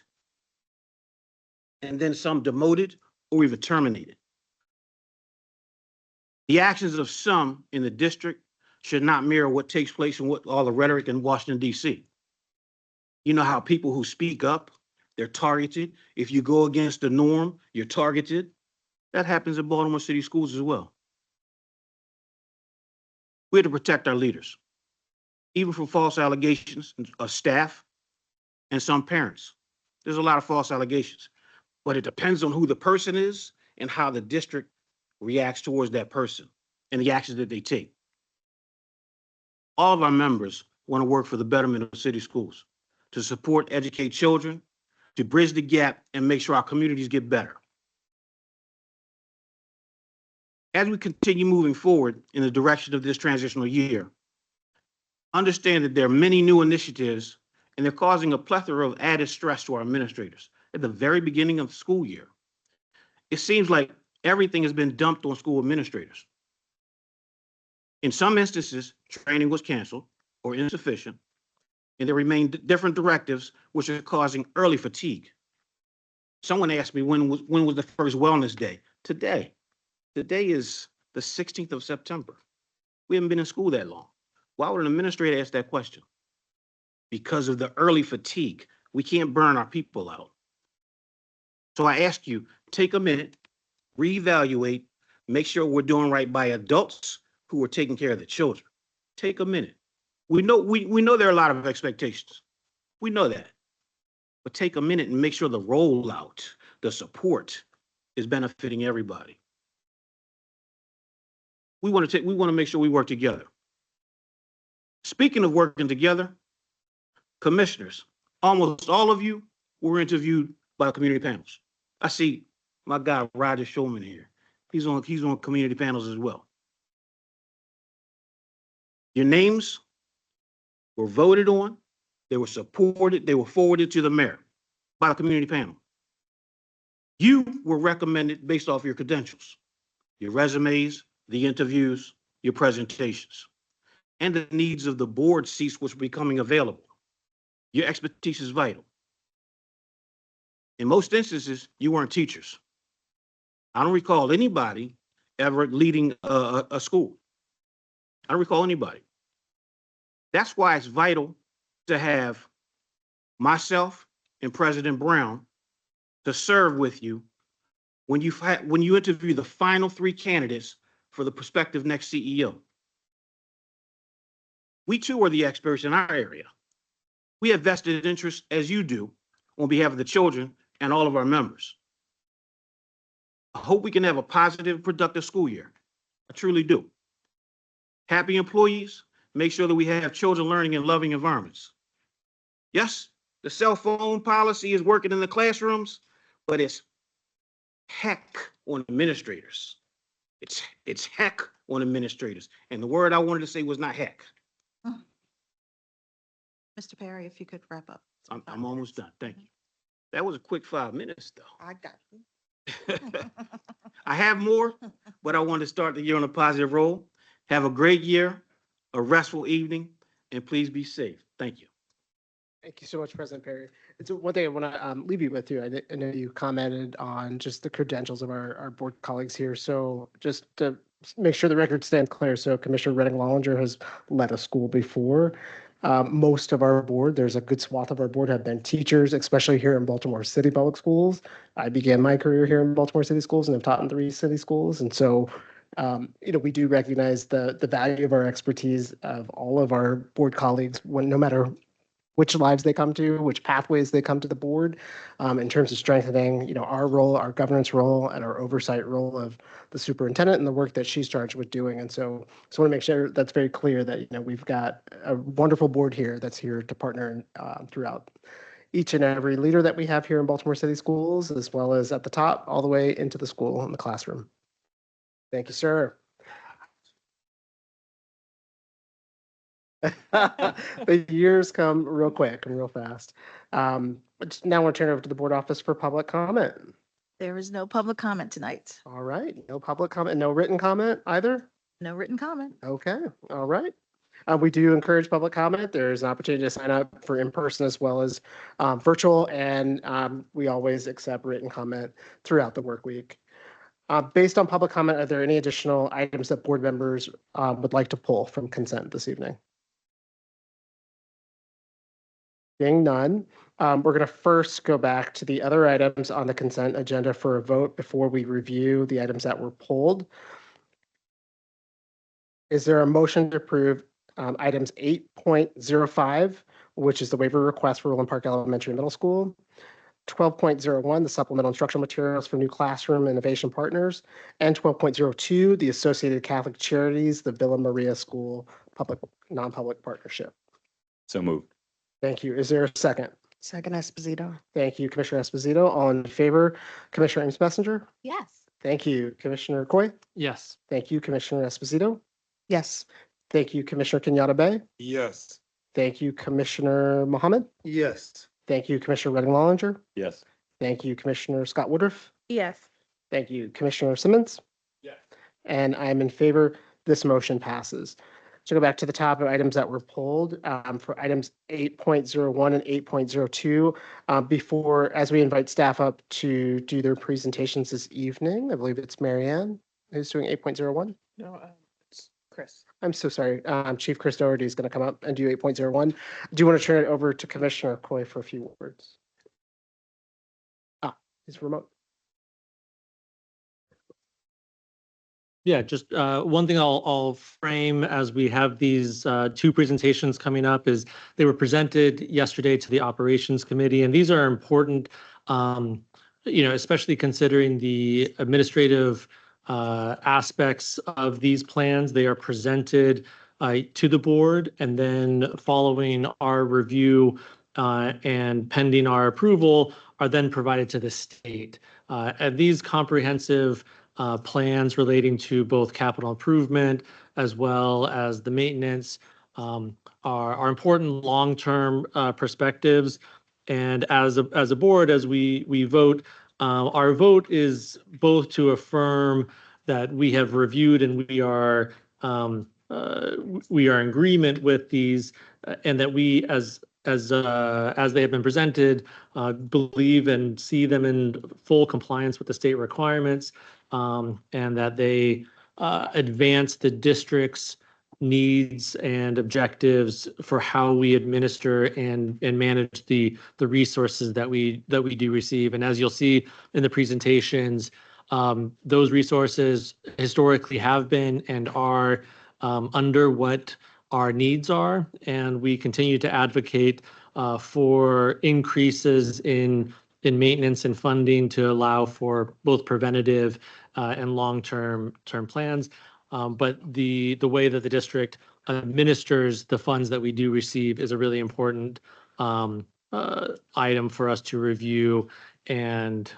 Speaker 16: and then some demoted or even terminated. The actions of some in the district should not mirror what takes place in what all the rhetoric in Washington, D.C. You know how people who speak up, they're targeted. If you go against the norm, you're targeted. That happens in Baltimore City Schools as well. We have to protect our leaders, even from false allegations of staff and some parents. There's a lot of false allegations, but it depends on who the person is and how the district reacts towards that person and the actions that they take. All of our members want to work for the betterment of city schools, to support, educate children, to bridge the gap and make sure our communities get better. As we continue moving forward in the direction of this transitional year, understand that there are many new initiatives and they're causing a plethora of added stress to our administrators at the very beginning of the school year. It seems like everything has been dumped on school administrators. In some instances, training was canceled or insufficient, and there remain different directives which are causing early fatigue. Someone asked me when was the first wellness day? Today. Today is the 16th of September. We haven't been in school that long. Why would an administrator ask that question? Because of the early fatigue. We can't burn our people out. So I ask you, take a minute, reevaluate, make sure we're doing right by adults who are taking care of the children. Take a minute. We know there are a lot of expectations. We know that. But take a minute and make sure the rollout, the support is benefiting everybody. We want to make sure we work together. Speaking of working together, commissioners, almost all of you were interviewed by community panels. I see my guy Roger Shulman here. He's on community panels as well. Your names were voted on, they were supported, they were forwarded to the mayor by the community panel. You were recommended based off your credentials, your resumes, the interviews, your presentations, and the needs of the board seats which were becoming available. Your expertise is vital. In most instances, you weren't teachers. I don't recall anybody ever leading a school. I don't recall anybody. That's why it's vital to have myself and President Brown to serve with you when you interview the final 3 candidates for the prospective next CEO. We too are the experts in our area. We have vested interest, as you do, on behalf of the children and all of our members. I hope we can have a positive, productive school year. I truly do. Happy employees, make sure that we have children learning in loving environments. Yes, the cell phone policy is working in the classrooms, but it's heck on administrators. It's heck on administrators. And the word I wanted to say was not heck.
Speaker 4: Mr. Perry, if you could wrap up.
Speaker 16: I'm almost done. Thank you. That was a quick 5 minutes, though.
Speaker 4: I got you.
Speaker 16: I have more, but I want to start the year on a positive roll. Have a great year, a restful evening, and please be safe. Thank you.
Speaker 1: Thank you so much, President Perry. It's one thing I want to leave you with too. I know you commented on just the credentials of our board colleagues here. So just to make sure the record stands clear. So Commissioner Redding Wallinger has led a school before. Most of our board, there's a good swath of our board have been teachers, especially here in Baltimore City Public Schools. I began my career here in Baltimore City Schools and have taught in 3 city schools. And so, we do recognize the value of our expertise of all of our board colleagues, no matter which lives they come to, which pathways they come to the board, in terms of strengthening, our role, our governance role, and our oversight role of the superintendent and the work that she's charged with doing. And so just want to make sure that's very clear that, we've got a wonderful board here that's here to partner throughout each and every leader that we have here in Baltimore City Schools, as well as at the top, all the way into the school and the classroom. Thank you, sir. The years come real quick and real fast. But now we'll turn over to the board office for public comment.
Speaker 4: There is no public comment tonight.
Speaker 1: All right, no public comment, no written comment either?
Speaker 4: No written comment.
Speaker 1: Okay, all right. We do encourage public comment. There's an opportunity to sign up for in-person as well as virtual, and we always accept written comment throughout the work week. Based on public comment, are there any additional items that board members would like to pull from consent this evening? Being none, we're going to first go back to the other items on the consent agenda for a vote before we review the items that were pulled. Is there a motion to approve items 8.05, which is the waiver request for Roland Park Elementary Middle School, 12.01, the supplemental instructional materials for new classroom innovation partners, and 12.02, the Associated Catholic Charities, the Villa Maria School public, non-public partnership?
Speaker 6: So moved.
Speaker 1: Thank you. Is there a second?
Speaker 4: Second Esposito.
Speaker 1: Thank you, Commissioner Esposito. All in favor, Commissioner Ames Messenger?
Speaker 2: Yes.
Speaker 1: Thank you, Commissioner Coy.
Speaker 16: Yes.
Speaker 1: Thank you, Commissioner Esposito.
Speaker 4: Yes.
Speaker 1: Thank you, Commissioner Kenyatta Bay.
Speaker 5: Yes.
Speaker 1: Thank you, Commissioner Mohammed.
Speaker 10: Yes.
Speaker 1: Thank you, Commissioner Redding Wallinger.
Speaker 6: Yes.
Speaker 1: Thank you, Commissioner Scott Woodruff.
Speaker 2: Yes.
Speaker 1: Thank you, Commissioner Simmons.
Speaker 3: Yes.
Speaker 1: And I'm in favor. This motion passes. To go back to the top of items that were pulled, for items 8.01 and 8.02, before, as we invite staff up to do their presentations this evening, I believe it's Marianne who's doing 8.01.
Speaker 9: No, it's Chris.
Speaker 1: I'm so sorry. Chief Chris Doherty is going to come up and do 8.01. Do you want to turn it over to Commissioner Coy for a few words? He's remote.
Speaker 17: Yeah, just one thing I'll frame as we have these two presentations coming up is they were presented yesterday to the Operations Committee, and these are important, especially considering the administrative aspects of these plans. They are presented to the board, and then following our review and pending our approval are then provided to the state. And these comprehensive plans relating to both capital improvement as well as the maintenance are important long-term perspectives. And as a board, as we vote, our vote is both to affirm that we have reviewed and we are in agreement with these, and that we as they have been presented, believe and see them in full compliance with the state requirements, and that they advance the district's needs and objectives for how we administer and manage the resources that we do receive. And as you'll see in the presentations, those resources historically have been and are under what our needs are, and we continue to advocate for increases in maintenance and funding to allow for both preventative and long-term plans. But the way that the district administers the funds that we do receive is a really important item for us to review and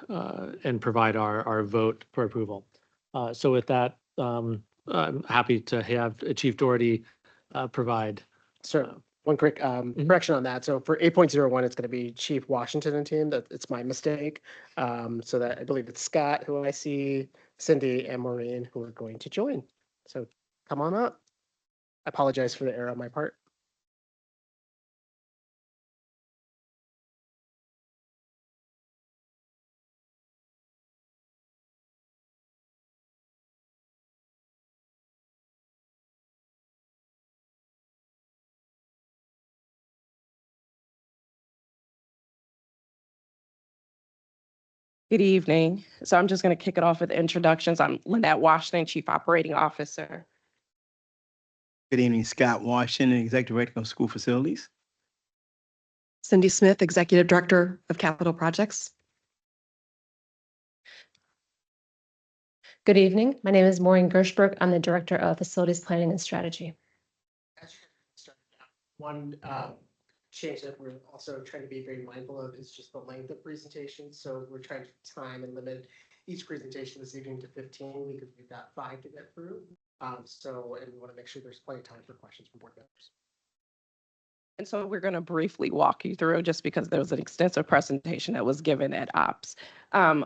Speaker 17: provide our vote for approval. So with that, I'm happy to have Chief Doherty provide.
Speaker 1: So one quick correction on that. So for 8.01, it's going to be Chief Washington and team. It's my mistake. So that I believe it's Scott, who I see, Cindy, and Maureen, who are going to join. So come on up. I apologize for the error on my part.
Speaker 18: Good evening. So I'm just going to kick it off with introductions. I'm Lynette Washington, Chief Operating Officer.
Speaker 10: Good evening, Scott Washington, Executive Director of School Facilities.
Speaker 18: Cindy Smith, Executive Director of Capital Projects.
Speaker 19: Good evening. My name is Maureen Gershberg. I'm the Director of Facilities Planning and Strategy.
Speaker 1: One change that we're also trying to be very mindful of is just the length of presentations. So we're trying to time and limit each presentation this evening to 15 because we've got 5 to get through. And we want to make sure there's plenty of time for questions from board members.
Speaker 18: And so we're going to briefly walk you through just because there was an extensive presentation that was given at OPS.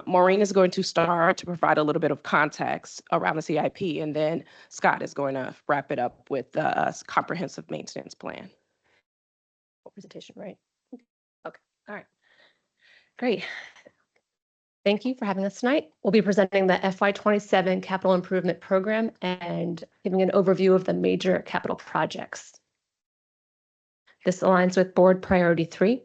Speaker 18: Maureen is going to start to provide a little bit of context around the CIP, and then Scott is going to wrap it up with the comprehensive maintenance plan.
Speaker 19: Presentation, right? Okay, all right. Great. Thank you for having us tonight. We'll be presenting the FY27 Capital Improvement Program and giving an overview of the major capital projects. This aligns with Board Priority 3.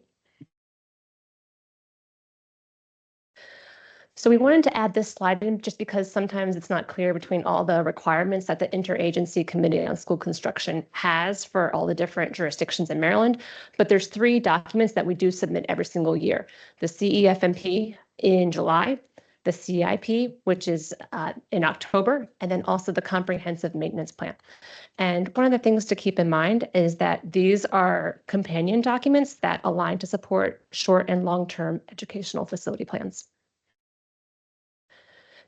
Speaker 19: So we wanted to add this slide in just because sometimes it's not clear between all the requirements that the Interagency Committee on School Construction has for all the different jurisdictions in Maryland. But there's 3 documents that we do submit every single year. The CEFMP in July, the CIP, which is in October, and then also the Comprehensive Maintenance Plan. And one of the things to keep in mind is that these are companion documents that align to support short and long-term educational facility plans.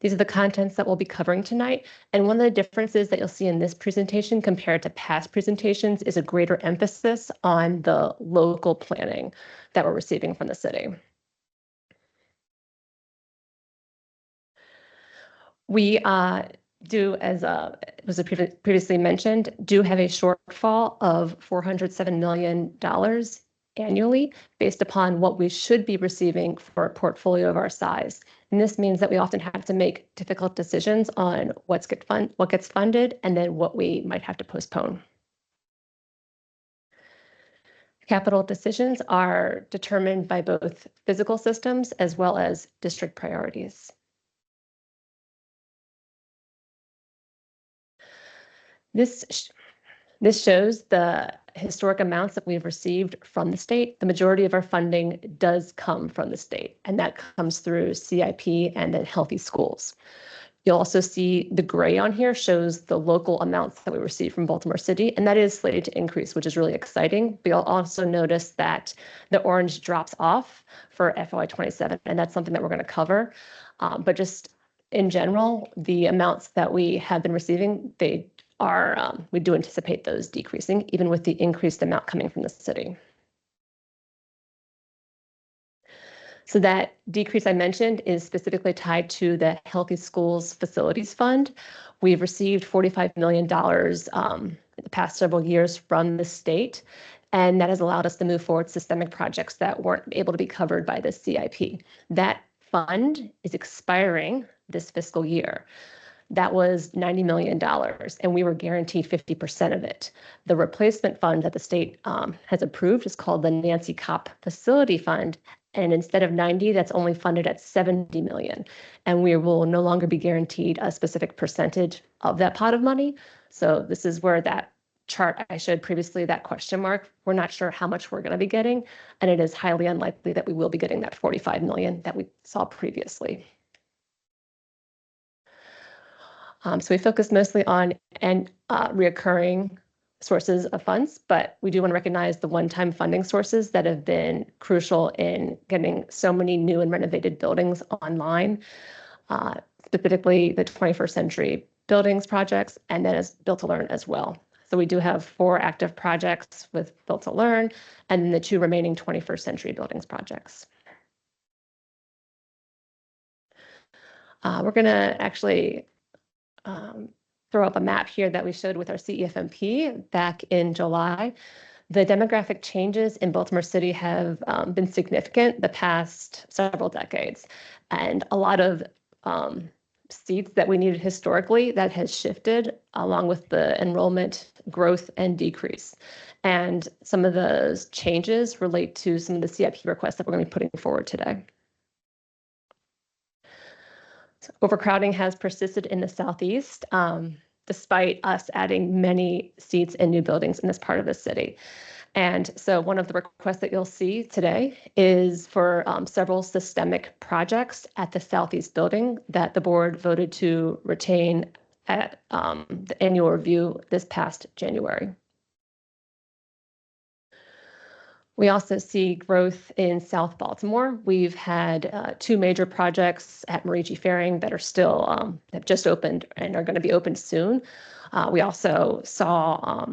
Speaker 19: These are the contents that we'll be covering tonight. And one of the differences that you'll see in this presentation compared to past presentations is a greater emphasis on the local planning that we're receiving from the city. We do, as was previously mentioned, do have a shortfall of $407 million annually based upon what we should be receiving for a portfolio of our size. And this means that we often have to make difficult decisions on what gets funded and then what we might have to postpone. Capital decisions are determined by both physical systems as well as district priorities. This shows the historic amounts that we've received from the state. The majority of our funding does come from the state, and that comes through CIP and then Healthy Schools. You'll also see the gray on here shows the local amounts that we receive from Baltimore City, and that is slated to increase, which is really exciting. But you'll also notice that the orange drops off for FY27, and that's something that we're going to cover. But just in general, the amounts that we have been receiving, we do anticipate those decreasing, even with the increased amount coming from the city. So that decrease I mentioned is specifically tied to the Healthy Schools Facilities Fund. We've received $45 million in the past several years from the state, and that has allowed us to move forward systemic projects that weren't able to be covered by the CIP. That fund is expiring this fiscal year. That was $90 million, and we were guaranteed 50% of it. The replacement fund that the state has approved is called the Nancy Kopp Facility Fund, and instead of 90, that's only funded at 70 million. And we will no longer be guaranteed a specific percentage of that pot of money. So this is where that chart I showed previously, that question mark, we're not sure how much we're going to be getting, and it is highly unlikely that we will be getting that 45 million that we saw previously. So we focus mostly on reoccurring sources of funds, but we do want to recognize the one-time funding sources that have been crucial in getting so many new and renovated buildings online, specifically the 21st Century Buildings projects, and then as Built to Learn as well. So we do have 4 active projects with Built to Learn, and then the 2 remaining 21st Century Buildings projects. We're going to actually throw up a map here that we showed with our CEFMP back in July. The demographic changes in Baltimore City have been significant the past several decades, and a lot of seats that we needed historically that has shifted along with the enrollment growth and decrease. And some of those changes relate to some of the CIP requests that we're going to be putting forward today. So overcrowding has persisted in the Southeast, despite us adding many seats in new buildings in this part of the city. And so one of the requests that you'll see today is for several systemic projects at the Southeast building that the board voted to retain at the annual review this past January. We also see growth in South Baltimore. We've had 2 major projects at Marici Faring that are still have just opened and are going to be opened soon. We also saw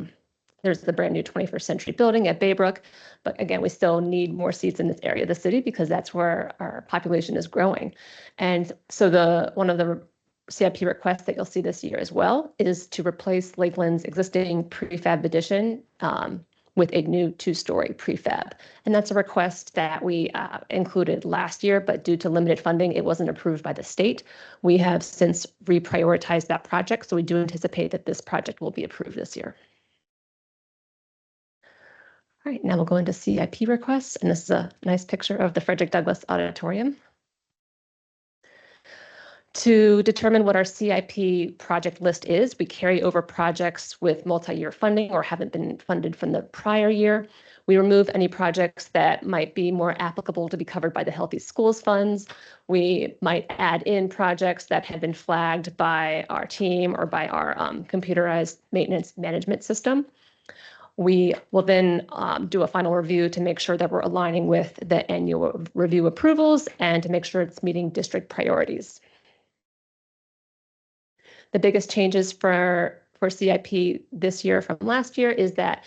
Speaker 19: there's the brand new 21st Century building at Baybrook, but again, we still need more seats in this area of the city because that's where our population is growing. And so one of the CIP requests that you'll see this year as well is to replace Lakeland's existing prefab addition with a new 2-story prefab. And that's a request that we included last year, but due to limited funding, it wasn't approved by the state. We have since reprioritized that project, so we do anticipate that this project will be approved this year. All right, now we'll go into CIP requests, and this is a nice picture of the Frederick Douglass Auditorium. To determine what our CIP project list is, we carry over projects with multi-year funding or haven't been funded from the prior year. We remove any projects that might be more applicable to be covered by the Healthy Schools funds. We might add in projects that have been flagged by our team or by our computerized maintenance management system. We will then do a final review to make sure that we're aligning with the annual review approvals and to make sure it's meeting district priorities. The biggest changes for CIP this year from last year is that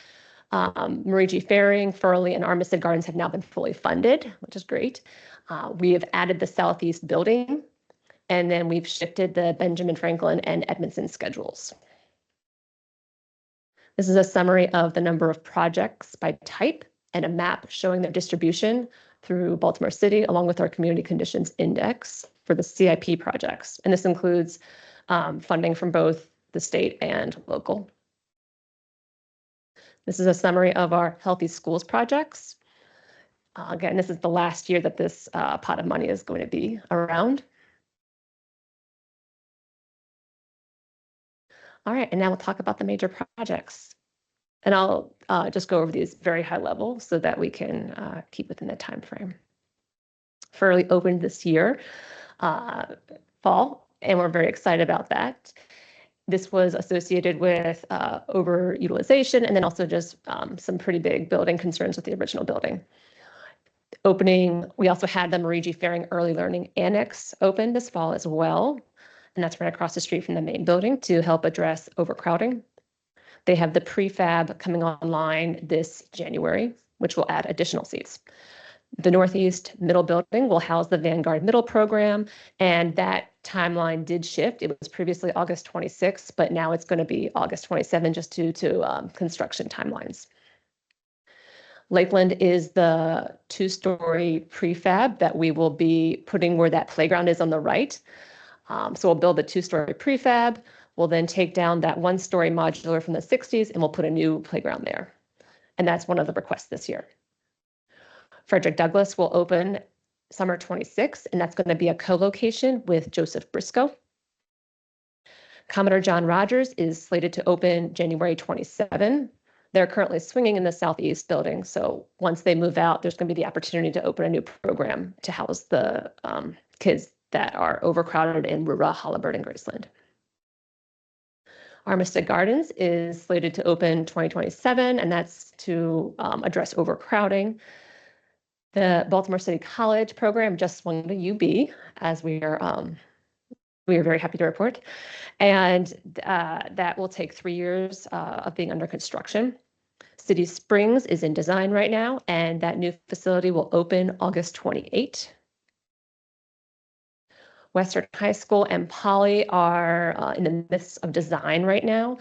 Speaker 19: Marie G. Faring, Furley, and Armistead Gardens have now been fully funded, which is great. We have added the Southeast building, and then we've shifted the Benjamin Franklin and Edmondson schedules. This is a summary of the number of projects by type and a map showing their distribution through Baltimore City, along with our Community Conditions Index for the CIP projects. And this includes funding from both the state and local. This is a summary of our Healthy Schools projects. Again, this is the last year that this pot of money is going to be around. All right, and now we'll talk about the major projects. And I'll just go over these very high level so that we can keep within the time frame. Furley opened this year, fall, and we're very excited about that. This was associated with overutilization and then also just some pretty big building concerns with the original building. Opening, we also had the Marie G. Faring Early Learning Annex open this fall as well. And that's right across the street from the main building to help address overcrowding. They have the prefab coming online this January, which will add additional seats. The Northeast Middle Building will house the Vanguard Middle program, and that timeline did shift. It was previously August 26th, but now it's going to be August 27 just due to construction timelines. Lakeland is the two-story prefab that we will be putting where that playground is on the right. So we'll build a two-story prefab. We'll then take down that one-story modular from the 60s and we'll put a new playground there. And that's one of the requests this year. Frederick Douglass will open summer 26, and that's going to be a co-location with Joseph Briscoe. Commodore John Rogers is slated to open January 27. They're currently swinging in the Southeast building. So once they move out, there's going to be the opportunity to open a new program to house the kids that are overcrowded in Rura, Halliburton, and Graceland. Armistead Gardens is slated to open 2027, and that's to address overcrowding. The Baltimore City College program just swung to UB, as we are very happy to report. And that will take 3 years of being under construction. City Springs is in design right now, and that new facility will open August 28. Western High School and Poly are in the midst of design right now,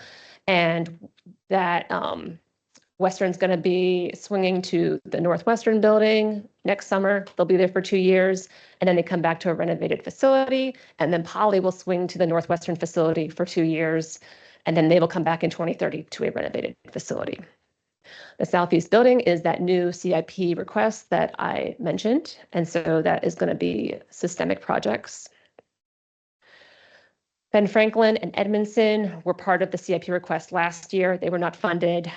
Speaker 19: and that Western's going to be swinging to the Northwestern building next summer. They'll be there for 2 years, and then they come back to a renovated facility, and then Poly will swing to the Northwestern facility for 2 years, and then they will come back in 2030 to a renovated facility. The Southeast building is that new CIP request that I mentioned, and so that is going to be systemic projects. Ben Franklin and Edmondson were part of the CIP request last year. They were not funded.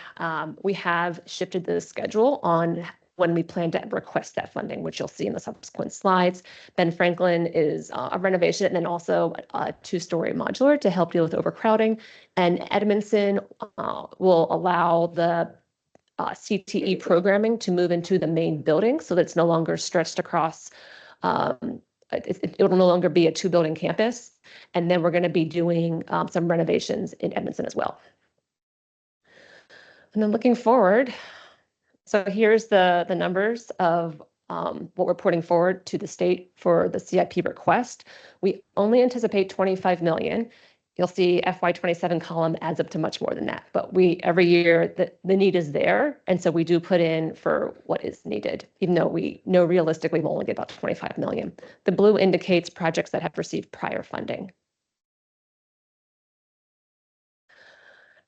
Speaker 19: We have shifted the schedule on when we plan to request that funding, which you'll see in the subsequent slides. Ben Franklin is a renovation and then also a two-story modular to help deal with overcrowding. And Edmondson will allow the CTE programming to move into the main building so that it's no longer stretched across it will no longer be a two-building campus. And then we're going to be doing some renovations in Edmondson as well. And then looking forward, so here's the numbers of what we're putting forward to the state for the CIP request. We only anticipate 25 million. You'll see FY27 column adds up to much more than that. But every year the need is there. And so we do put in for what is needed, even though we know realistically we'll only get about 25 million. The blue indicates projects that have received prior funding.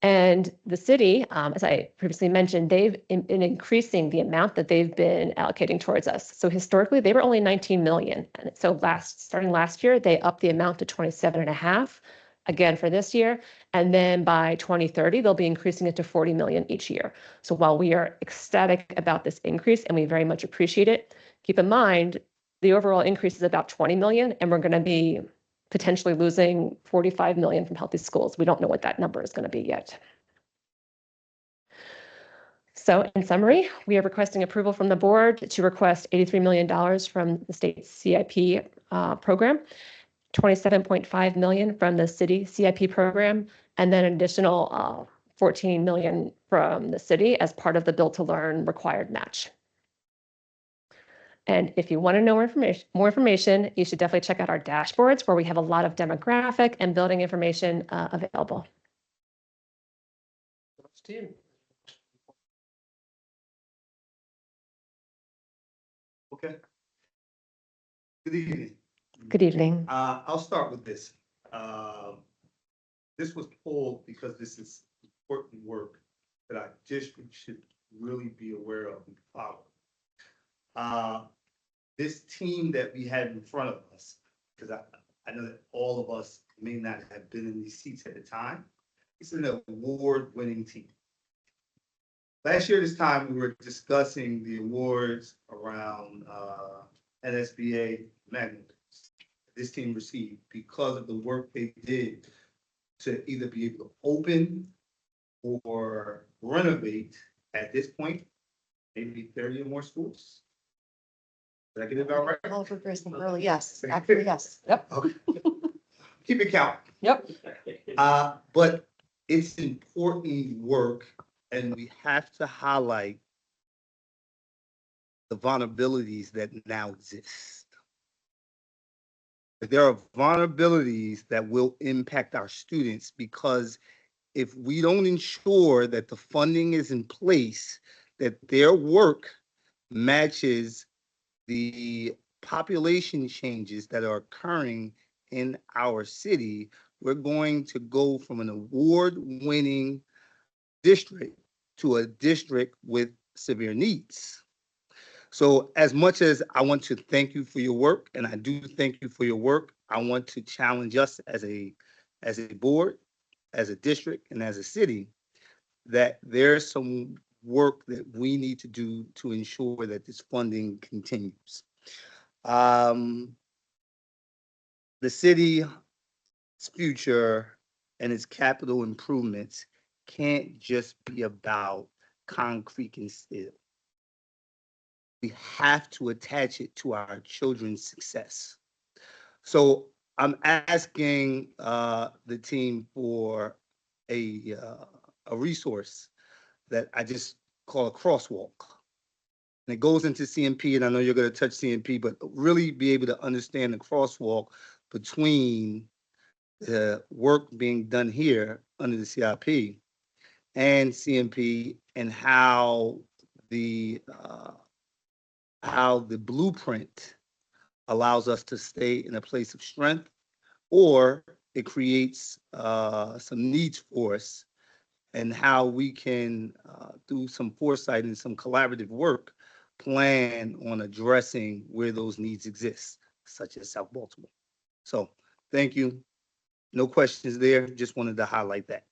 Speaker 19: And the city, as I previously mentioned, they've been increasing the amount that they've been allocating towards us. So historically, they were only 19 million. And so starting last year, they upped the amount to 27.5 again for this year. And then by 2030, they'll be increasing it to 40 million each year. So while we are ecstatic about this increase and we very much appreciate it, keep in mind the overall increase is about 20 million, and we're going to be potentially losing 45 million from Healthy Schools. We don't know what that number is going to be yet. So in summary, we are requesting approval from the board to request $83 million from the state CIP program, 27.5 million from the city CIP program, and then an additional 14 million from the city as part of the Build to Learn required match. And if you want to know more information, you should definitely check out our dashboards where we have a lot of demographic and building information available.
Speaker 1: Team.
Speaker 5: Okay. Good evening.
Speaker 19: Good evening.
Speaker 5: I'll start with this. This was pulled because this is important work that our district should really be aware of and follow. This team that we had in front of us, because I know that all of us may not have been in these seats at the time, it's an award-winning team. Last year, this time, we were discussing the awards around NSBA Magnum this team received because of the work they did to either be able to open or renovate at this point, maybe 30 or more schools. Did I get it about right?
Speaker 4: Oliver Griswold early, yes, actually, yes, yep.
Speaker 5: Okay. Keep it count.
Speaker 4: Yep.
Speaker 5: But it's important work, and we have to highlight the vulnerabilities that now exist. There are vulnerabilities that will impact our students because if we don't ensure that the funding is in place, that their work matches the population changes that are occurring in our city, we're going to go from an award-winning district to a district with severe needs. So as much as I want to thank you for your work, and I do thank you for your work, I want to challenge us as a board, as a district, and as a city, that there's some work that we need to do to ensure that this funding continues. The city's future and its capital improvements can't just be about concrete and steel. We have to attach it to our children's success. So I'm asking the team for a resource that I just call a crosswalk. And it goes into CMP, and I know you're going to touch CMP, but really be able to understand the crosswalk between the work being done here under the CIP and CMP, and how the blueprint allows us to stay in a place of strength, or it creates some needs for us, and how we can, through some foresight and some collaborative work, plan on addressing where those needs exist, such as South Baltimore. So thank you. No questions there. Just wanted to highlight that.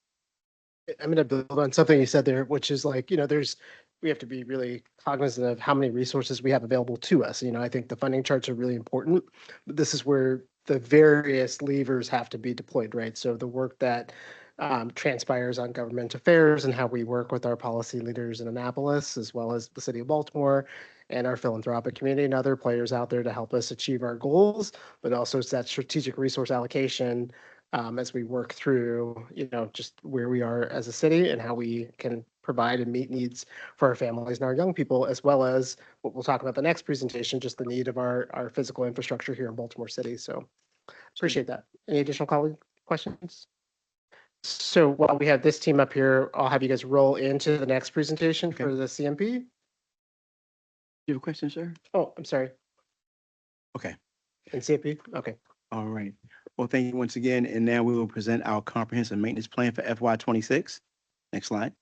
Speaker 1: I'm going to build on something you said there, which is like, we have to be really cognizant of how many resources we have available to us. I think the funding charts are really important, but this is where the various levers have to be deployed, right? So the work that transpires on government affairs and how we work with our policy leaders in Annapolis, as well as the city of Baltimore and our philanthropic community and other players out there to help us achieve our goals, but also it's that strategic resource allocation as we work through, just where we are as a city and how we can provide and meet needs for our families and our young people, as well as what we'll talk about the next presentation, just the need of our physical infrastructure here in Baltimore City. So appreciate that. Any additional questions? So while we have this team up here, I'll have you guys roll into the next presentation for the CMP.
Speaker 10: You have a question, sir?
Speaker 1: Oh, I'm sorry.
Speaker 10: Okay.
Speaker 1: And CMP? Okay.
Speaker 10: All right. Well, thank you once again. And now we will present our comprehensive maintenance plan for FY26. Next slide.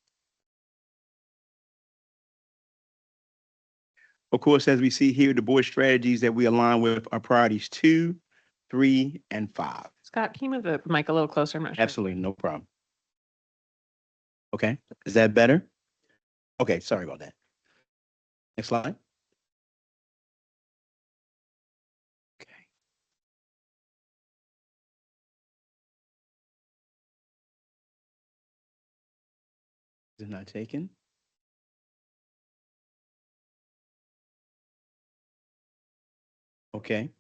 Speaker 10: Of course, as we see here, the board strategies that we align with are priorities 2, 3, and 5.
Speaker 9: Scott, can you move the mic a little closer? I'm not sure.
Speaker 10: Absolutely, no problem. Okay, is that better? Okay, sorry about that. Next slide. Okay. Is it not taken? Okay.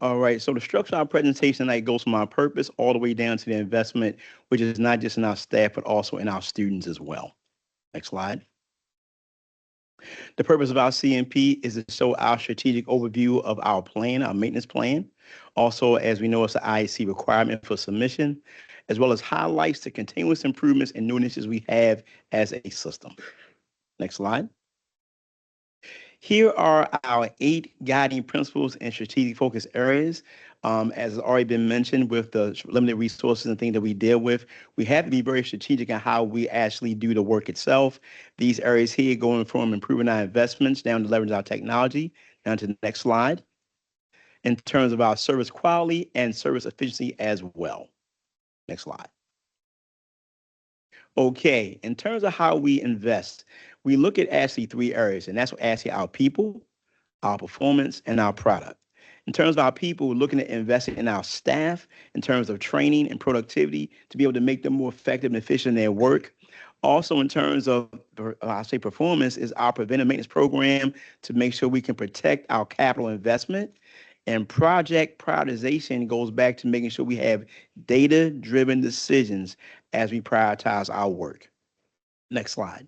Speaker 10: All right, so the structure of our presentation tonight goes from our purpose all the way down to the investment, which is not just in our staff, but also in our students as well. Next slide. The purpose of our CMP is to show our strategic overview of our plan, our maintenance plan. Also, as we know, it's an IEC requirement for submission, as well as highlights the continuous improvements and new initiatives we have as a system. Next slide. Here are our 8 guiding principles and strategic focus areas. As has already been mentioned, with the limited resources and things that we deal with, we have to be very strategic in how we actually do the work itself. These areas here going from improving our investments down to leveraging our technology, down to the next slide, in terms of our service quality and service efficiency as well. Next slide. Okay, in terms of how we invest, we look at actually 3 areas, and that's actually our people, our performance, and our product. In terms of our people, we're looking at investing in our staff in terms of training and productivity to be able to make them more effective and efficient in their work. Also, in terms of, I say performance, is our preventive maintenance program to make sure we can protect our capital investment. And project prioritization goes back to making sure we have data-driven decisions as we prioritize our work. Next slide.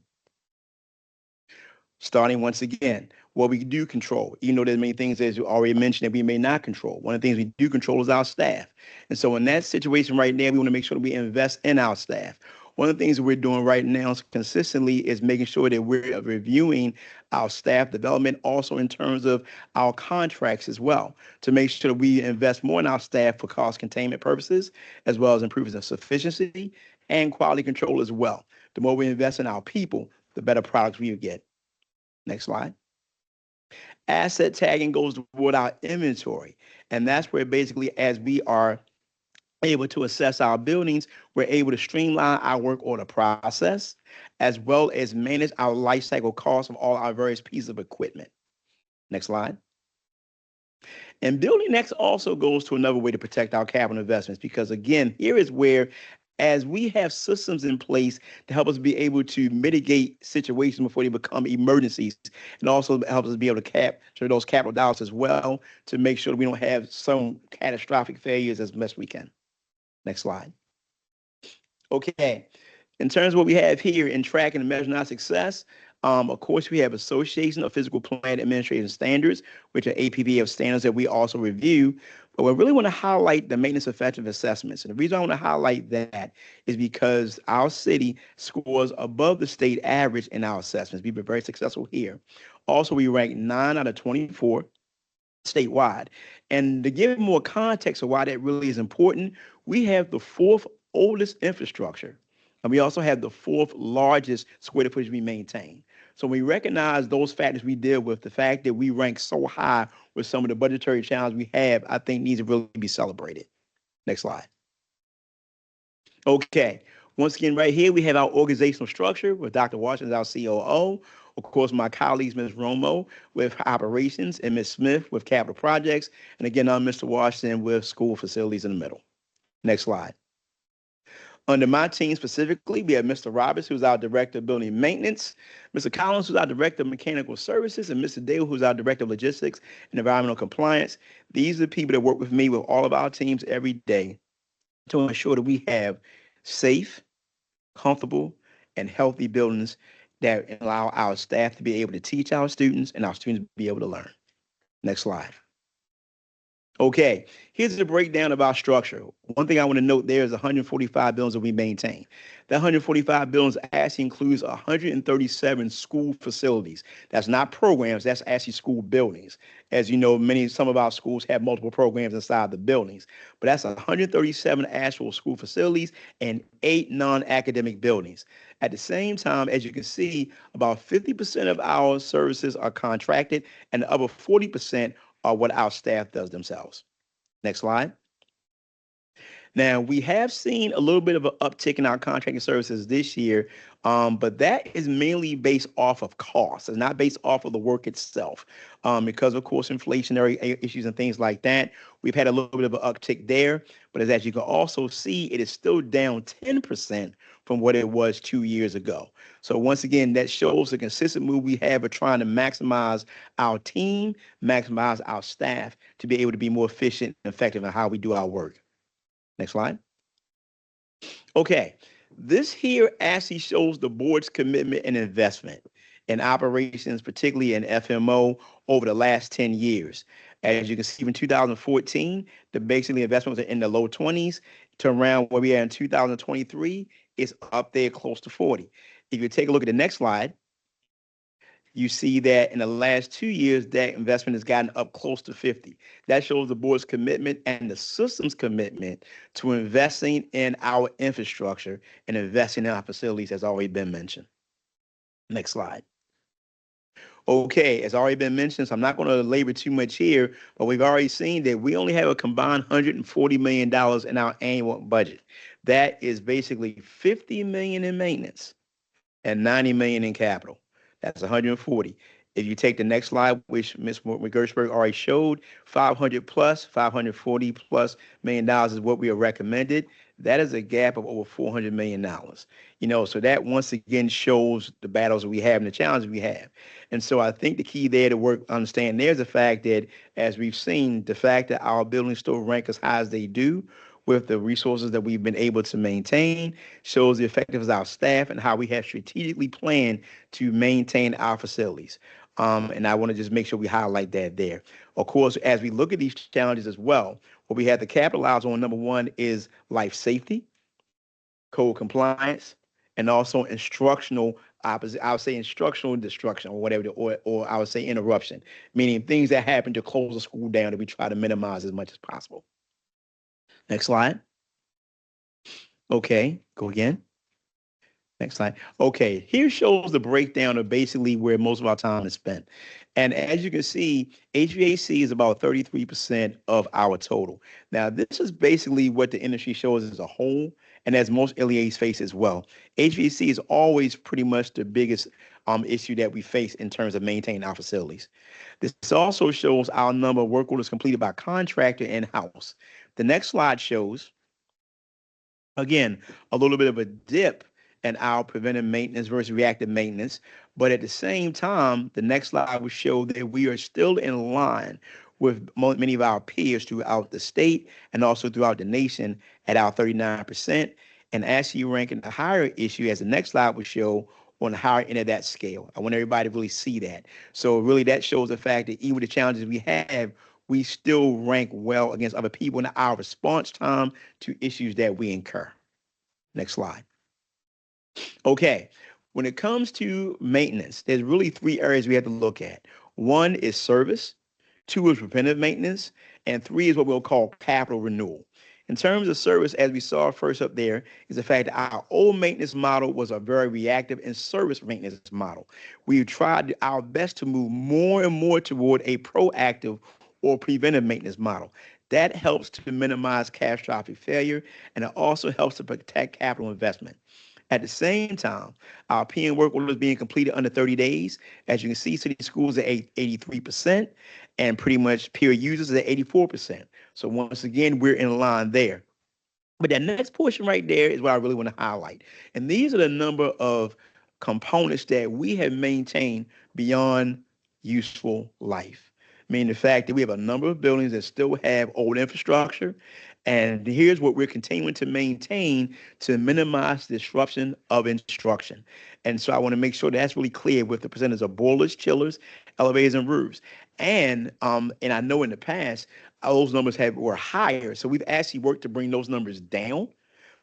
Speaker 10: Starting once again, what we do control, even though there's many things, as you already mentioned, that we may not control. One of the things we do control is our staff. And so in that situation right now, we want to make sure that we invest in our staff. One of the things that we're doing right now consistently is making sure that we're reviewing our staff development, also in terms of our contracts as well, to make sure that we invest more in our staff for cost containment purposes, as well as improving the sufficiency and quality control as well. The more we invest in our people, the better products we get. Next slide. Asset tagging goes toward our inventory. And that's where basically, as we are able to assess our buildings, we're able to streamline our work order process, as well as manage our life cycle costs of all our various pieces of equipment. Next slide. And Building Next also goes to another way to protect our capital investments, because again, here is where, as we have systems in place to help us be able to mitigate situations before they become emergencies, and also helps us be able to capture those capital dollars as well to make sure that we don't have some catastrophic failures as best we can. Next slide. Okay, in terms of what we have here in tracking and measuring our success, of course, we have Association of Physical Plant Administration Standards, which are APPF standards that we also review. But we really want to highlight the maintenance effective assessments. And the reason I want to highlight that is because our city scores above the state average in our assessments. We've been very successful here. Also, we rank 9 out of 24 statewide. And to give more context of why that really is important, we have the 4th oldest infrastructure. And we also have the 4th largest square footage we maintain. So we recognize those factors we deal with, the fact that we rank so high with some of the budgetary challenges we have, I think needs to really be celebrated. Next slide. Okay, once again, right here, we have our organizational structure with Dr. Washington as our COO. Of course, my colleagues, Ms. Romo with operations and Ms. Smith with capital projects. And again, I'm Mr. Washington with school facilities in the middle. Next slide. Under my team specifically, we have Mr. Roberts, who's our Director of Building Maintenance, Mr. Collins, who's our Director of Mechanical Services, and Mr. Dale, who's our Director of Logistics and Environmental Compliance. These are the people that work with me with all of our teams every day to ensure that we have safe, comfortable, and healthy buildings that allow our staff to be able to teach our students and our students to be able to learn. Next slide. Okay, here's the breakdown of our structure. One thing I want to note there is 145 buildings that we maintain. That 145 buildings actually includes 137 school facilities. That's not programs, that's actually school buildings. As you know, some of our schools have multiple programs inside the buildings, but that's 137 actual school facilities and 8 non-academic buildings. At the same time, as you can see, about 50% of our services are contracted and the other 40% are what our staff does themselves. Next slide. Now, we have seen a little bit of an uptick in our contracting services this year, but that is mainly based off of costs. It's not based off of the work itself, because, of course, inflationary issues and things like that. We've had a little bit of an uptick there, but as you can also see, it is still down 10% from what it was 2 years ago. So once again, that shows the consistent move we have of trying to maximize our team, maximize our staff to be able to be more efficient and effective in how we do our work. Next slide. Okay, this here actually shows the board's commitment and investment in operations, particularly in FMO, over the last 10 years. As you can see, in 2014, the investment was in the low 20s to around where we are in 2023, it's up there close to 40. If you take a look at the next slide, you see that in the last 2 years, that investment has gotten up close to 50. That shows the board's commitment and the system's commitment to investing in our infrastructure and investing in our facilities, has already been mentioned. Next slide. Okay, it's already been mentioned, so I'm not going to labor too much here, but we've already seen that we only have a combined $140 million in our annual budget. That is basically $50 million in maintenance and $90 million in capital. That's 140. If you take the next slide, which Ms. Gershberg already showed, 540 plus million dollars is what we are recommended. That is a gap of over $400 million. So that once again shows the battles we have and the challenges we have. And so I think the key there to understand there's the fact that, as we've seen, the fact that our buildings still rank as high as they do, with the resources that we've been able to maintain, shows the effectiveness of our staff and how we have strategically planned to maintain our facilities. And I want to just make sure we highlight that there. Of course, as we look at these challenges as well, what we have to capitalize on, number one, is life safety, code compliance, and also instructional opposite. I would say instructional destruction or whatever, or I would say interruption, meaning things that happen to close the school down that we try to minimize as much as possible. Next slide. Okay, go again. Next slide. Okay, here shows the breakdown of basically where most of our time is spent. And as you can see, HVAC is about 33% of our total. Now, this is basically what the industry shows as a whole, and as most LEAs face as well. HVAC is always pretty much the biggest issue that we face in terms of maintaining our facilities. This also shows our number of work orders completed by contractor in-house. The next slide shows, again, a little bit of a dip in our preventive maintenance versus reactive maintenance. But at the same time, the next slide will show that we are still in line with many of our peers throughout the state and also throughout the nation at our 39%. And actually ranking the higher issue, as the next slide will show, on the higher end of that scale. I want everybody to really see that. So really that shows the fact that even with the challenges we have, we still rank well against other people in our response time to issues that we incur. Next slide. Okay, when it comes to maintenance, there's really 3 areas we have to look at. 1 is service, 2 is preventive maintenance, and 3 is what we'll call capital renewal. In terms of service, as we saw first up there, is the fact that our old maintenance model was a very reactive and service maintenance model. We've tried our best to move more and more toward a proactive or preventive maintenance model. That helps to minimize catastrophic failure, and it also helps to protect capital investment. At the same time, our PM work orders being completed under 30 days. As you can see, city schools are 83%, and pretty much peer users are 84%. So once again, we're in line there. But that next portion right there is what I really want to highlight. And these are the number of components that we have maintained beyond useful life. Meaning the fact that we have a number of buildings that still have old infrastructure. And here's what we're continuing to maintain to minimize disruption of instruction. And so I want to make sure that's really clear with the percentage of boilers, chillers, elevators, and roofs. And I know in the past, those numbers were higher. So we've actually worked to bring those numbers down,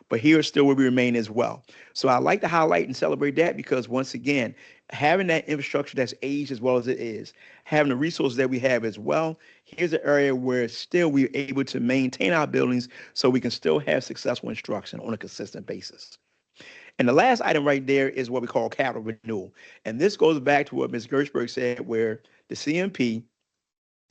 Speaker 10: but here's still where we remain as well. So I like to highlight and celebrate that because once again, having that infrastructure that's aged as well as it is, having the resources that we have as well, here's an area where still we're able to maintain our buildings so we can still have successful instruction on a consistent basis. And the last item right there is what we call capital renewal. And this goes back to what Ms. Gershberg said, where the CMP,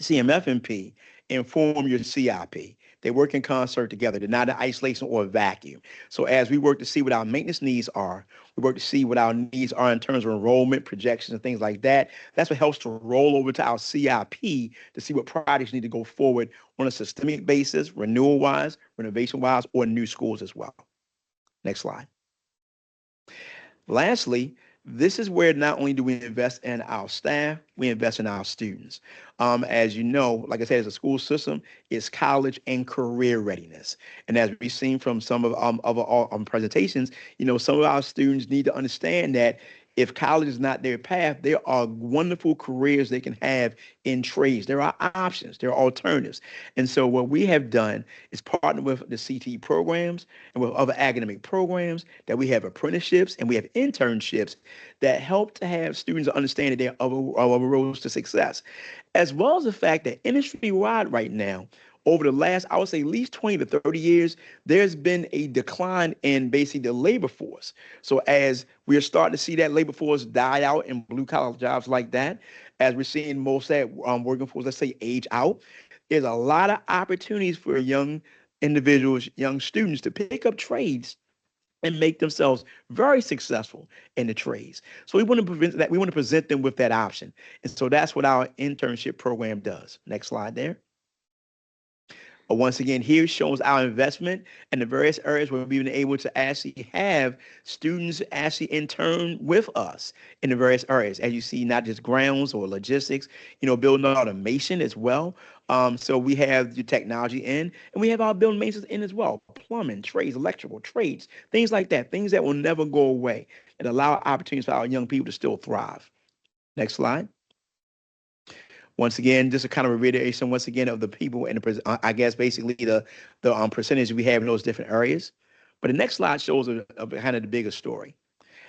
Speaker 10: CMFMP inform your CIP. They work in concert together. They're not an isolation or a vacuum. So as we work to see what our maintenance needs are, we work to see what our needs are in terms of enrollment, projections, and things like that. That's what helps to roll over to our CIP to see what projects need to go forward on a systemic basis, renewal-wise, renovation-wise, or new schools as well. Next slide. Lastly, this is where not only do we invest in our staff, we invest in our students. As you know, like I said, as a school system, it's college and career readiness. And as we've seen from some of our presentations, you know, some of our students need to understand that if college is not their path, there are wonderful careers they can have in trades. There are options, there are alternatives. And so what we have done is partner with the CTE programs and with other academic programs that we have apprenticeships and we have internships that help to have students understand that there are other roads to success, as well as the fact that industry-wide right now, over the last, I would say at least 20 to 30 years, there's been a decline in basically the labor force. So as we're starting to see that labor force die out in blue collar jobs like that, as we're seeing most of that working force, let's say, age out, there's a lot of opportunities for young individuals, young students to pick up trades and make themselves very successful in the trades. So we want to prevent that. We want to present them with that option. And so that's what our internship program does. Next slide there. Once again, here shows our investment in the various areas where we've been able to actually have students actually intern with us in the various areas. As you see, not just grounds or logistics, you know, building automation as well. So we have the technology in, and we have our building maintenance in as well. Plumbing, trades, electrical, trades, things like that, things that will never go away and allow opportunities for our young people to still thrive. Next slide. Once again, just a kind of a reiteration, once again, of the people and I guess basically the percentage we have in those different areas. But the next slide shows a kind of the bigger story,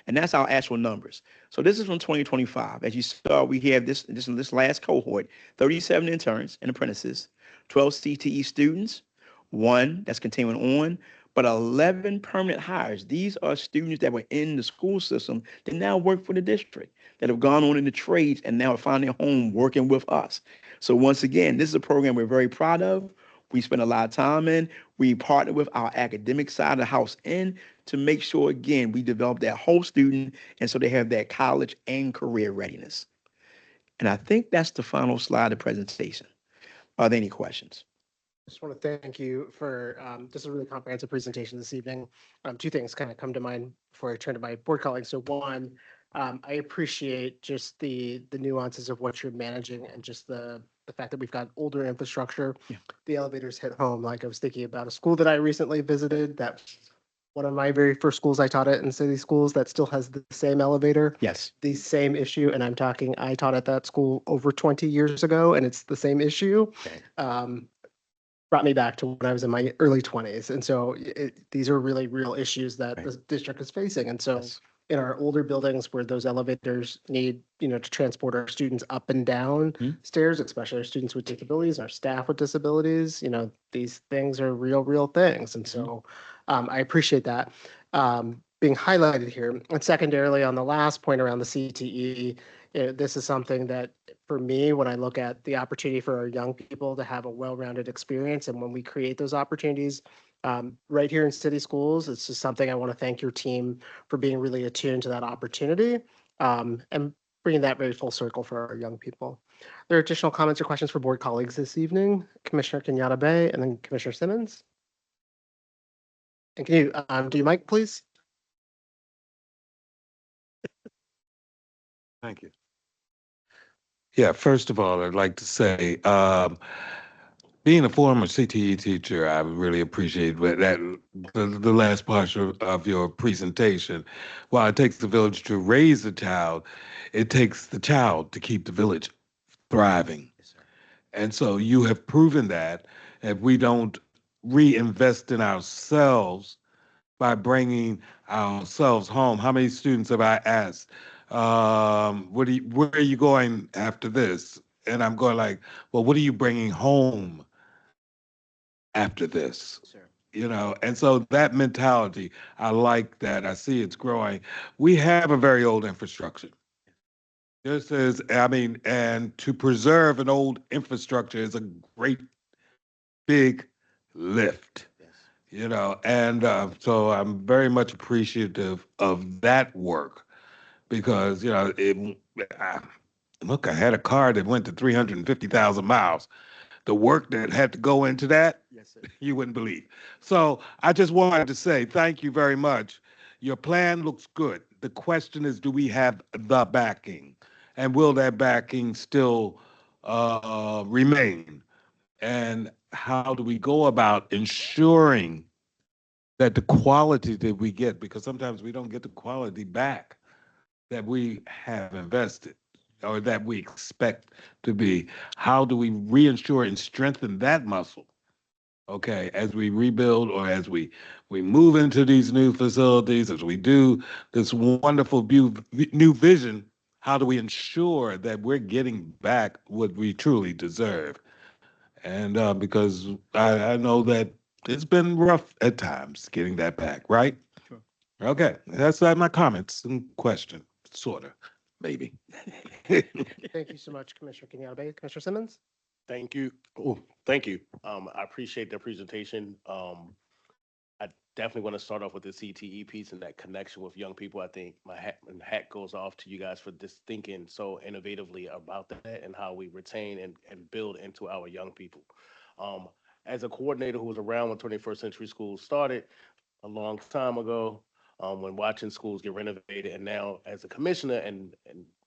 Speaker 10: and that's our actual numbers. So this is from 2025. As you saw, we have this last cohort: 37 interns and apprentices, 12 CTE students, 1 that's continuing on, but 11 permanent hires. These are students that were in the school system that now work for the district, that have gone on in the trades and now find their home working with us. So once again, this is a program we're very proud of. We spend a lot of time in. We partner with our academic side of the house in to make sure, again, we develop that whole student and so they have that college and career readiness. And I think that's the final slide of the presentation. Are there any questions?
Speaker 1: I just want to thank you for just a really comprehensive presentation this evening. 2 things kind of come to mind before I turn to my board colleagues. So one, I appreciate just the nuances of what you're managing and just the fact that we've got older infrastructure.
Speaker 10: Yeah.
Speaker 1: The elevators hit home. Like I was thinking about a school that I recently visited, that one of my very first schools I taught at in city schools that still has the same elevator.
Speaker 10: Yes.
Speaker 1: The same issue. And I'm talking, I taught at that school over 20 years ago and it's the same issue.
Speaker 10: Okay.
Speaker 1: Brought me back to when I was in my early 20s. And so these are really real issues that
Speaker 10: Right.
Speaker 1: the district is facing. And so
Speaker 10: Yes.
Speaker 1: in our older buildings where those elevators need, you know, to transport our students up and down stairs, especially our students with disabilities, our staff with disabilities, you know, these things are real things. And so I appreciate that being highlighted here. And secondarily, on the last point around the CTE, this is something that for me, when I look at the opportunity for our young people to have a well-rounded experience, and when we create those opportunities right here in city schools, it's just something I want to thank your team for being really attuned to that opportunity and bringing that very full circle for our young people. Are there additional comments or questions for board colleagues this evening? Commissioner Kenyatta Bay and then Commissioner Simmons. And can you do your mic, please?
Speaker 20: Thank you. Yeah, first of all, I'd like to say, being a former CTE teacher, I really appreciate that the last part of your presentation. While it takes the village to raise a child, it takes the child to keep the village thriving. And so you have proven that if we don't reinvest in ourselves by bringing ourselves home. How many students have I asked, where are you going after this? And I'm going like, well, what are you bringing home after this? You know, and so that mentality, I like that. I see it's growing. We have a very old infrastructure. This is, I mean, and to preserve an old infrastructure is a great big lift. You know, and so I'm very much appreciative of that work because, you know, look, I had a car that went to 350,000 miles. The work that had to go into that, you wouldn't believe. So I just wanted to say thank you very much. Your plan looks good. The question is, do we have the backing? And will that backing still remain? And how do we go about ensuring that the quality that we get, because sometimes we don't get the quality back that we have invested or that we expect to be, how do we reinsure and strengthen that muscle? Okay, as we rebuild or as we move into these new facilities, as we do this wonderful new vision, how do we ensure that we're getting back what we truly deserve? And because I know that it's been rough at times getting that back, right?
Speaker 10: Sure.
Speaker 20: Okay, that's my comments and question, sort of, maybe.
Speaker 1: Thank you so much, Commissioner Kenyatte. Commissioner Simmons?
Speaker 3: Thank you. Oh, thank you. I appreciate the presentation. I definitely want to start off with the CTE piece and that connection with young people. I think my hat goes off to you guys for this thinking so innovatively about that and how we retain and build into our young people. As a coordinator who was around when 21st Century Schools started a long time ago, when watching schools get renovated, and now as a commissioner and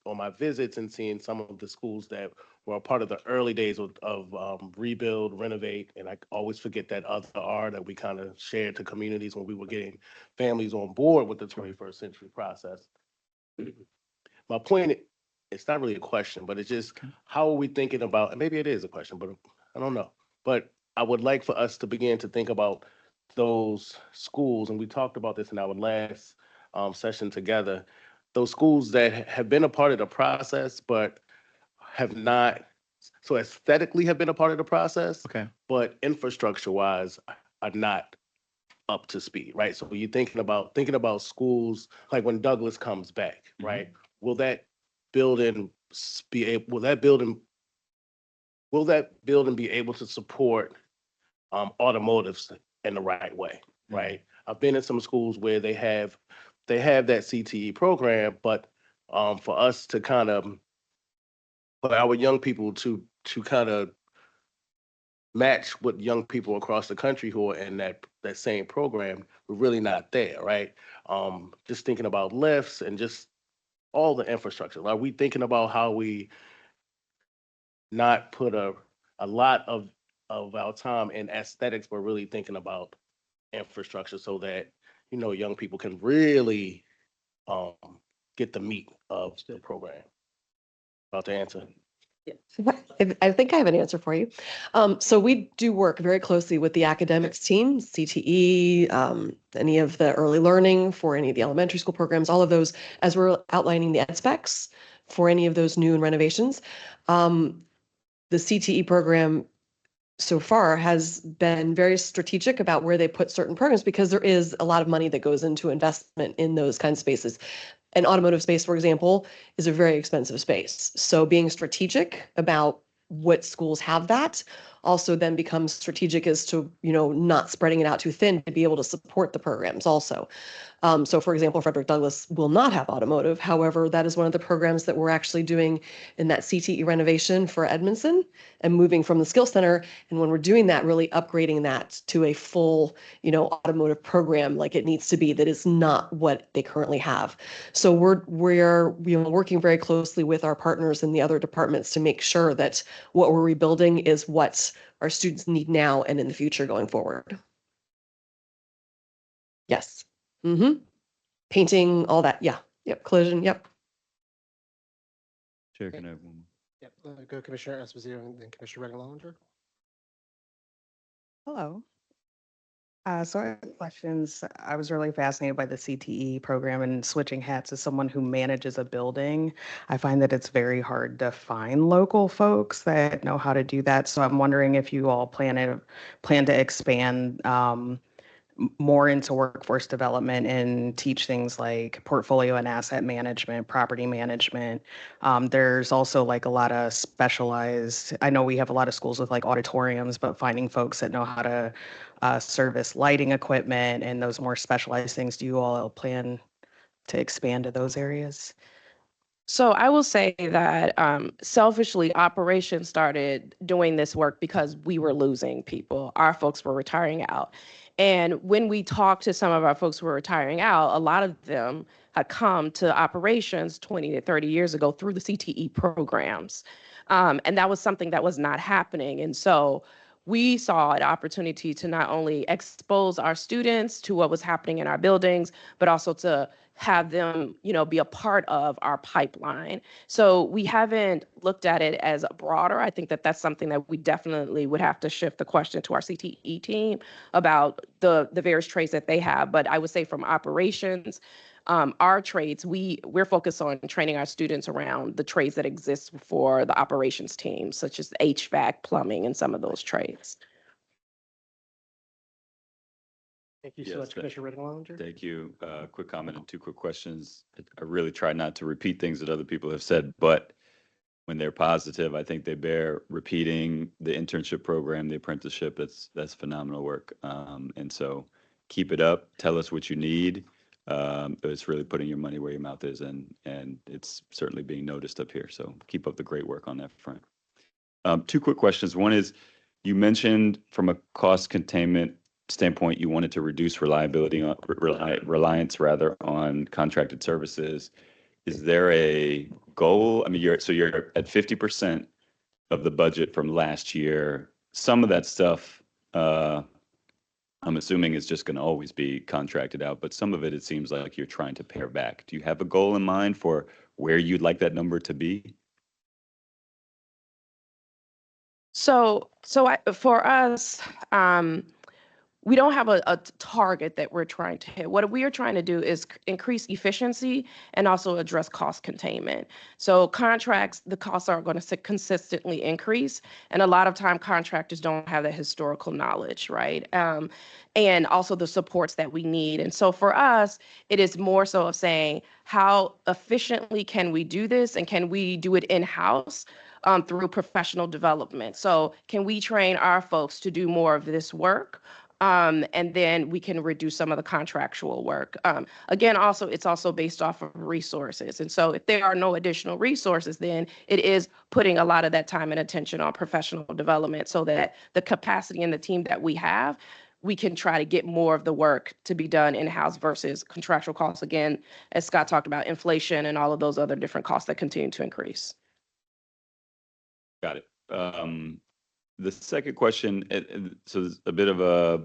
Speaker 3: on my visits and seeing some of the schools that were a part of the early days of rebuild, renovate, and I always forget that other R that we kind of shared to communities when we were getting families on board with the 21st century process. My point, it's not really a question, but it's just how are we thinking about, and maybe it is a question, but I don't know. But I would like for us to begin to think about those schools, and we talked about this in our last session together, those schools that have been a part of the process, but have not, so aesthetically have been a part of the process,
Speaker 14: Okay.
Speaker 3: but infrastructure wise are not up to speed, right? So you're thinking about schools, like when Douglas comes back, right? Will that building be able, will that building be able to support automotives in the right way, right? I've been in some schools where they have that CTE program, but for us to kind of, for our young people to kind of match what young people across the country who are in that same program, we're really not there, right? Just thinking about lifts and just all the infrastructure. Are we thinking about how we not put a lot of our time in aesthetics, but really thinking about infrastructure so that, you know, young people can really get the meat of the program? About to answer.
Speaker 21: I think I have an answer for you. So we do work very closely with the academics team, CTE, any of the early learning for any of the elementary school programs, all of those, as we're outlining the ed specs for any of those new and renovations. The CTE program so far has been very strategic about where they put certain programs because there is a lot of money that goes into investment in those kinds of spaces. An automotive space, for example, is a very expensive space. So being strategic about what schools have that also then becomes strategic as to, you know, not spreading it out too thin to be able to support the programs also. So for example, Frederick Douglass will not have automotive. However, that is one of the programs that we're actually doing in that CTE renovation for Edmondson and moving from the Skill Center. And when we're doing that, really upgrading that to a full, you know, automotive program like it needs to be, that is not what they currently have. So we're you know, working very closely with our partners in the other departments to make sure that what we're rebuilding is what our students need now and in the future going forward. Yes. Painting, all that. Yeah. Yep. Collision. Yep.
Speaker 6: Chair, can I have one?
Speaker 1: Go Commissioner Esposito and then Commissioner Reagan Longer.
Speaker 7: Hello. So I have questions. I was really fascinated by the CTE program, and switching hats as someone who manages a building, I find that it's very hard to find local folks that know how to do that. So I'm wondering if you all plan to expand more into workforce development and teach things like portfolio and asset management, property management. There's also like a lot of specialized, I know we have a lot of schools with like auditoriums, but finding folks that know how to service lighting equipment and those more specialized things. Do you all plan to expand to those areas?
Speaker 18: So I will say that selfishly, operations started doing this work because we were losing people. Our folks were retiring out. And when we talked to some of our folks who were retiring out, a lot of them had come to operations 20 to 30 years ago through the CTE programs. And that was something that was not happening. And so we saw an opportunity to not only expose our students to what was happening in our buildings, but also to have them, be a part of our pipeline. So we haven't looked at it as broader. I think that that's something that we definitely would have to shift the question to our CTE team about the various trades that they have. But I would say from operations, our trades, we're focused on training our students around the trades that exist for the operations team, such as HVAC, plumbing, and some of those trades.
Speaker 1: Thank you so much, Commissioner Reagan Longer.
Speaker 6: Thank you. Quick comment and 2 quick questions. I really try not to repeat things that other people have said, but when they're positive, I think they bear repeating. The internship program, the apprenticeship, that's phenomenal work. And so keep it up. Tell us what you need. It's really putting your money where your mouth is, and it's certainly being noticed up here. So keep up the great work on that front. 2 quick questions. One is, you mentioned from a cost containment standpoint, you wanted to reduce reliance rather on contracted services. Is there a goal? I mean, you're at 50% of the budget from last year. Some of that stuff, I'm assuming, is just going to always be contracted out, but some of it seems like you're trying to pare back. Do you have a goal in mind for where you'd like that number to be?
Speaker 18: So for us, we don't have a target that we're trying to hit. What we are trying to do is increase efficiency and also address cost containment. So contracts, the costs are going to consistently increase. And a lot of time contractors don't have the historical knowledge, right? And also the supports that we need. And so for us, it is more so of saying, how efficiently can we do this? And can we do it in-house? Through professional development. So can we train our folks to do more of this work? And then we can reduce some of the contractual work. Again, it's also based off of resources. And so if there are no additional resources, then it is putting a lot of that time and attention on professional development so that the capacity in the team that we have, we can try to get more of the work to be done in-house versus contractual costs. Again, as Scott talked about, inflation and all of those other different costs that continue to increase.
Speaker 6: Got it. The second question, so there's a bit of a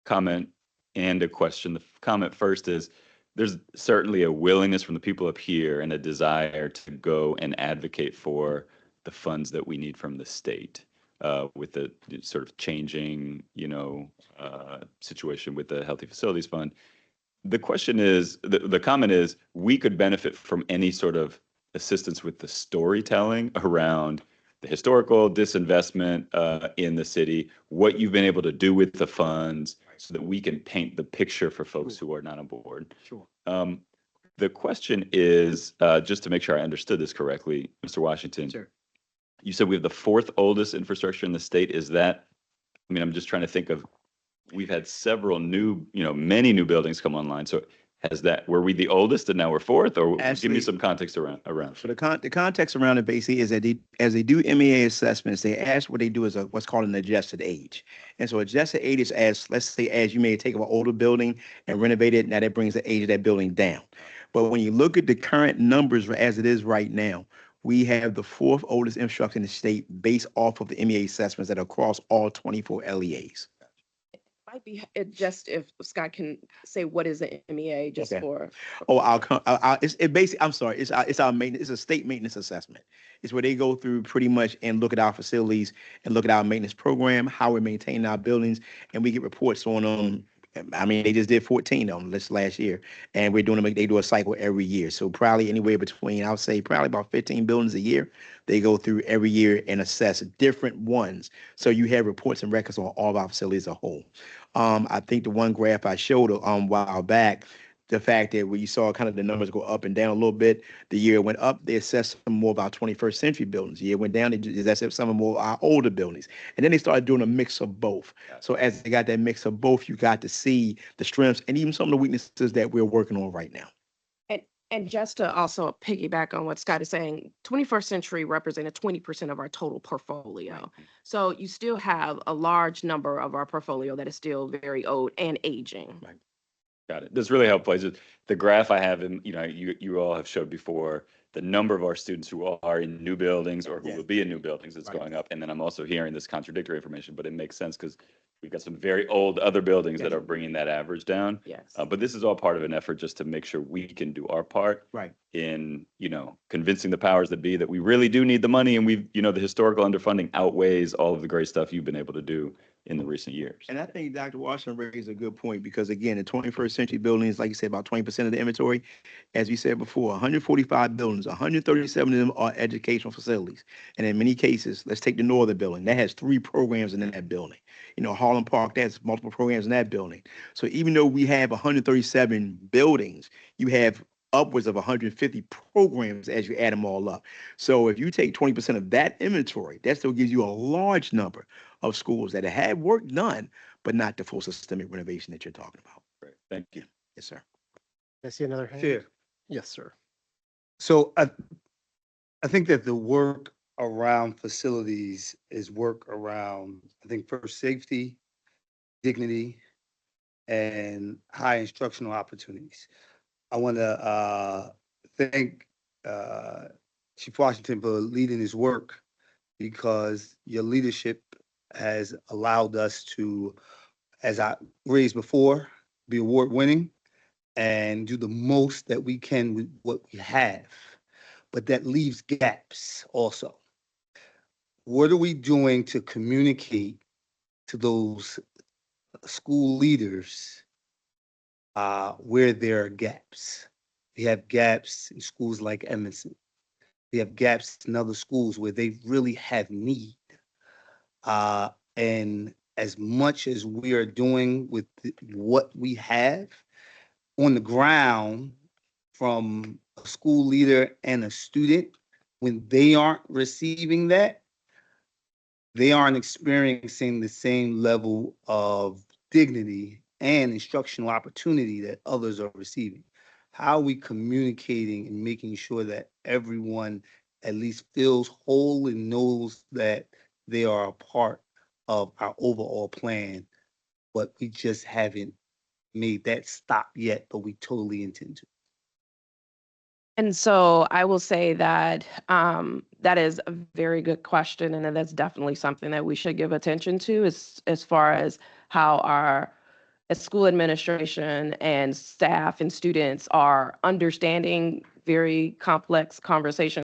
Speaker 6: comment and a question. The comment first is, there's certainly a willingness from the people up here and a desire to go and advocate for the funds that we need from the state with the sort of changing, situation with the Healthy Facilities Fund. The question is, the comment is, we could benefit from any sort of assistance with the storytelling around the historical disinvestment in the city, what you've been able to do with the funds, so that we can paint the picture for folks who are not on board.
Speaker 1: Sure.
Speaker 6: The question is, just to make sure I understood this correctly, Mr. Washington.
Speaker 1: Sure.
Speaker 6: You said we have the 4th oldest infrastructure in the state. Is that, I'm just trying to think of, we've had several many new buildings come online. So were we the oldest and now we're 4th, or give me some context around?
Speaker 10: So the context around it basically is that as they do MEA assessments, they ask what they do is what's called an adjusted age. And so adjusted age is let's say, as you may take an older building and renovate it, now that brings the age of that building down. But when you look at the current numbers as it is right now, we have the 4th oldest infrastructure in the state based off of the MEA assessments that are across all 24 LEAs.
Speaker 18: If Might be just if Scott can say what is an MEA just
Speaker 10: Okay.
Speaker 18: for.
Speaker 10: Oh, it's basically, I'm sorry, it's our maintenance, it's a state maintenance assessment. It's where they go through pretty much and look at our facilities and look at our maintenance program, how we're maintaining our buildings, and we get reports on them. I mean, they just did 14 of them this last year, and we're doing them, they do a cycle every year. So probably anywhere between, I would say probably about 15 buildings a year. They go through every year and assess different ones. So you have reports and records on all of our facilities as a whole. I think the one graph I showed a while back, the fact that when you saw kind of the numbers go up and down a little bit, the year it went up, they assessed some more of our 21st century buildings. The year it went down, they assessed some more of our older buildings. And then they started doing a mix of both. So as they got that mix of both, you got to see the strengths and even some of the weaknesses that we're working on right now.
Speaker 18: And just to also piggyback on what Scott is saying, 21st Century represented 20% of our total portfolio. So you still have a large number of our portfolio that is still very old and aging.
Speaker 6: Right. Got it. That's really helpful. It's just the graph I have, and you all have showed before, the number of our students who are in new buildings or who will be in new buildings is going up. And then I'm also hearing this contradictory information, but it makes sense because we've got some very old other buildings that are bringing that average down.
Speaker 18: Yes.
Speaker 6: But this is all part of an effort just to make sure we can do our part in, convincing the powers that be that we really do need the money. And we've, the historical underfunding outweighs all of the great stuff you've been able to do in the recent years.
Speaker 10: And I think Dr. Washington raised a good point because again, the 21st century buildings, like you said, about 20% of the inventory, as we said before, 145 buildings, 137 of them are educational facilities. And in many cases, let's take the Northern building. That has 3 programs in that building. Harlem Park, that's multiple programs in that building. So even though we have 137 buildings, you have upwards of 150 programs as you add them all up. So if you take 20% of that inventory, that still gives you a large number of schools that have had work done, but not the full systemic renovation that you're talking about.
Speaker 6: Great. Thank you.
Speaker 10: Yes, sir.
Speaker 1: I see another hand.
Speaker 5: Chair.
Speaker 1: Yes, sir.
Speaker 5: So I think that the work around facilities is work around, I think, first safety, dignity, and high instructional opportunities. I want to thank Chief Washington for leading his work because your leadership has allowed us to, as I raised before, be award winning and do the most that we can with what we have. But that leaves gaps also. What are we doing to communicate to those school leaders where there are gaps? We have gaps in schools like Emerson. We have gaps in other schools where they really have need. And as much as we are doing with what we have on the ground from a school leader and a student, when they aren't receiving that, they aren't experiencing the same level of dignity and instructional opportunity that others are receiving. How are we communicating and making sure that everyone at least feels whole and knows that they are a part of our overall plan, but we just haven't made that stop yet, but we totally intend to.
Speaker 18: And so I will say that that is a very good question, and that's definitely something that we should give attention to as far as how our school administration and staff and students are understanding very complex conversations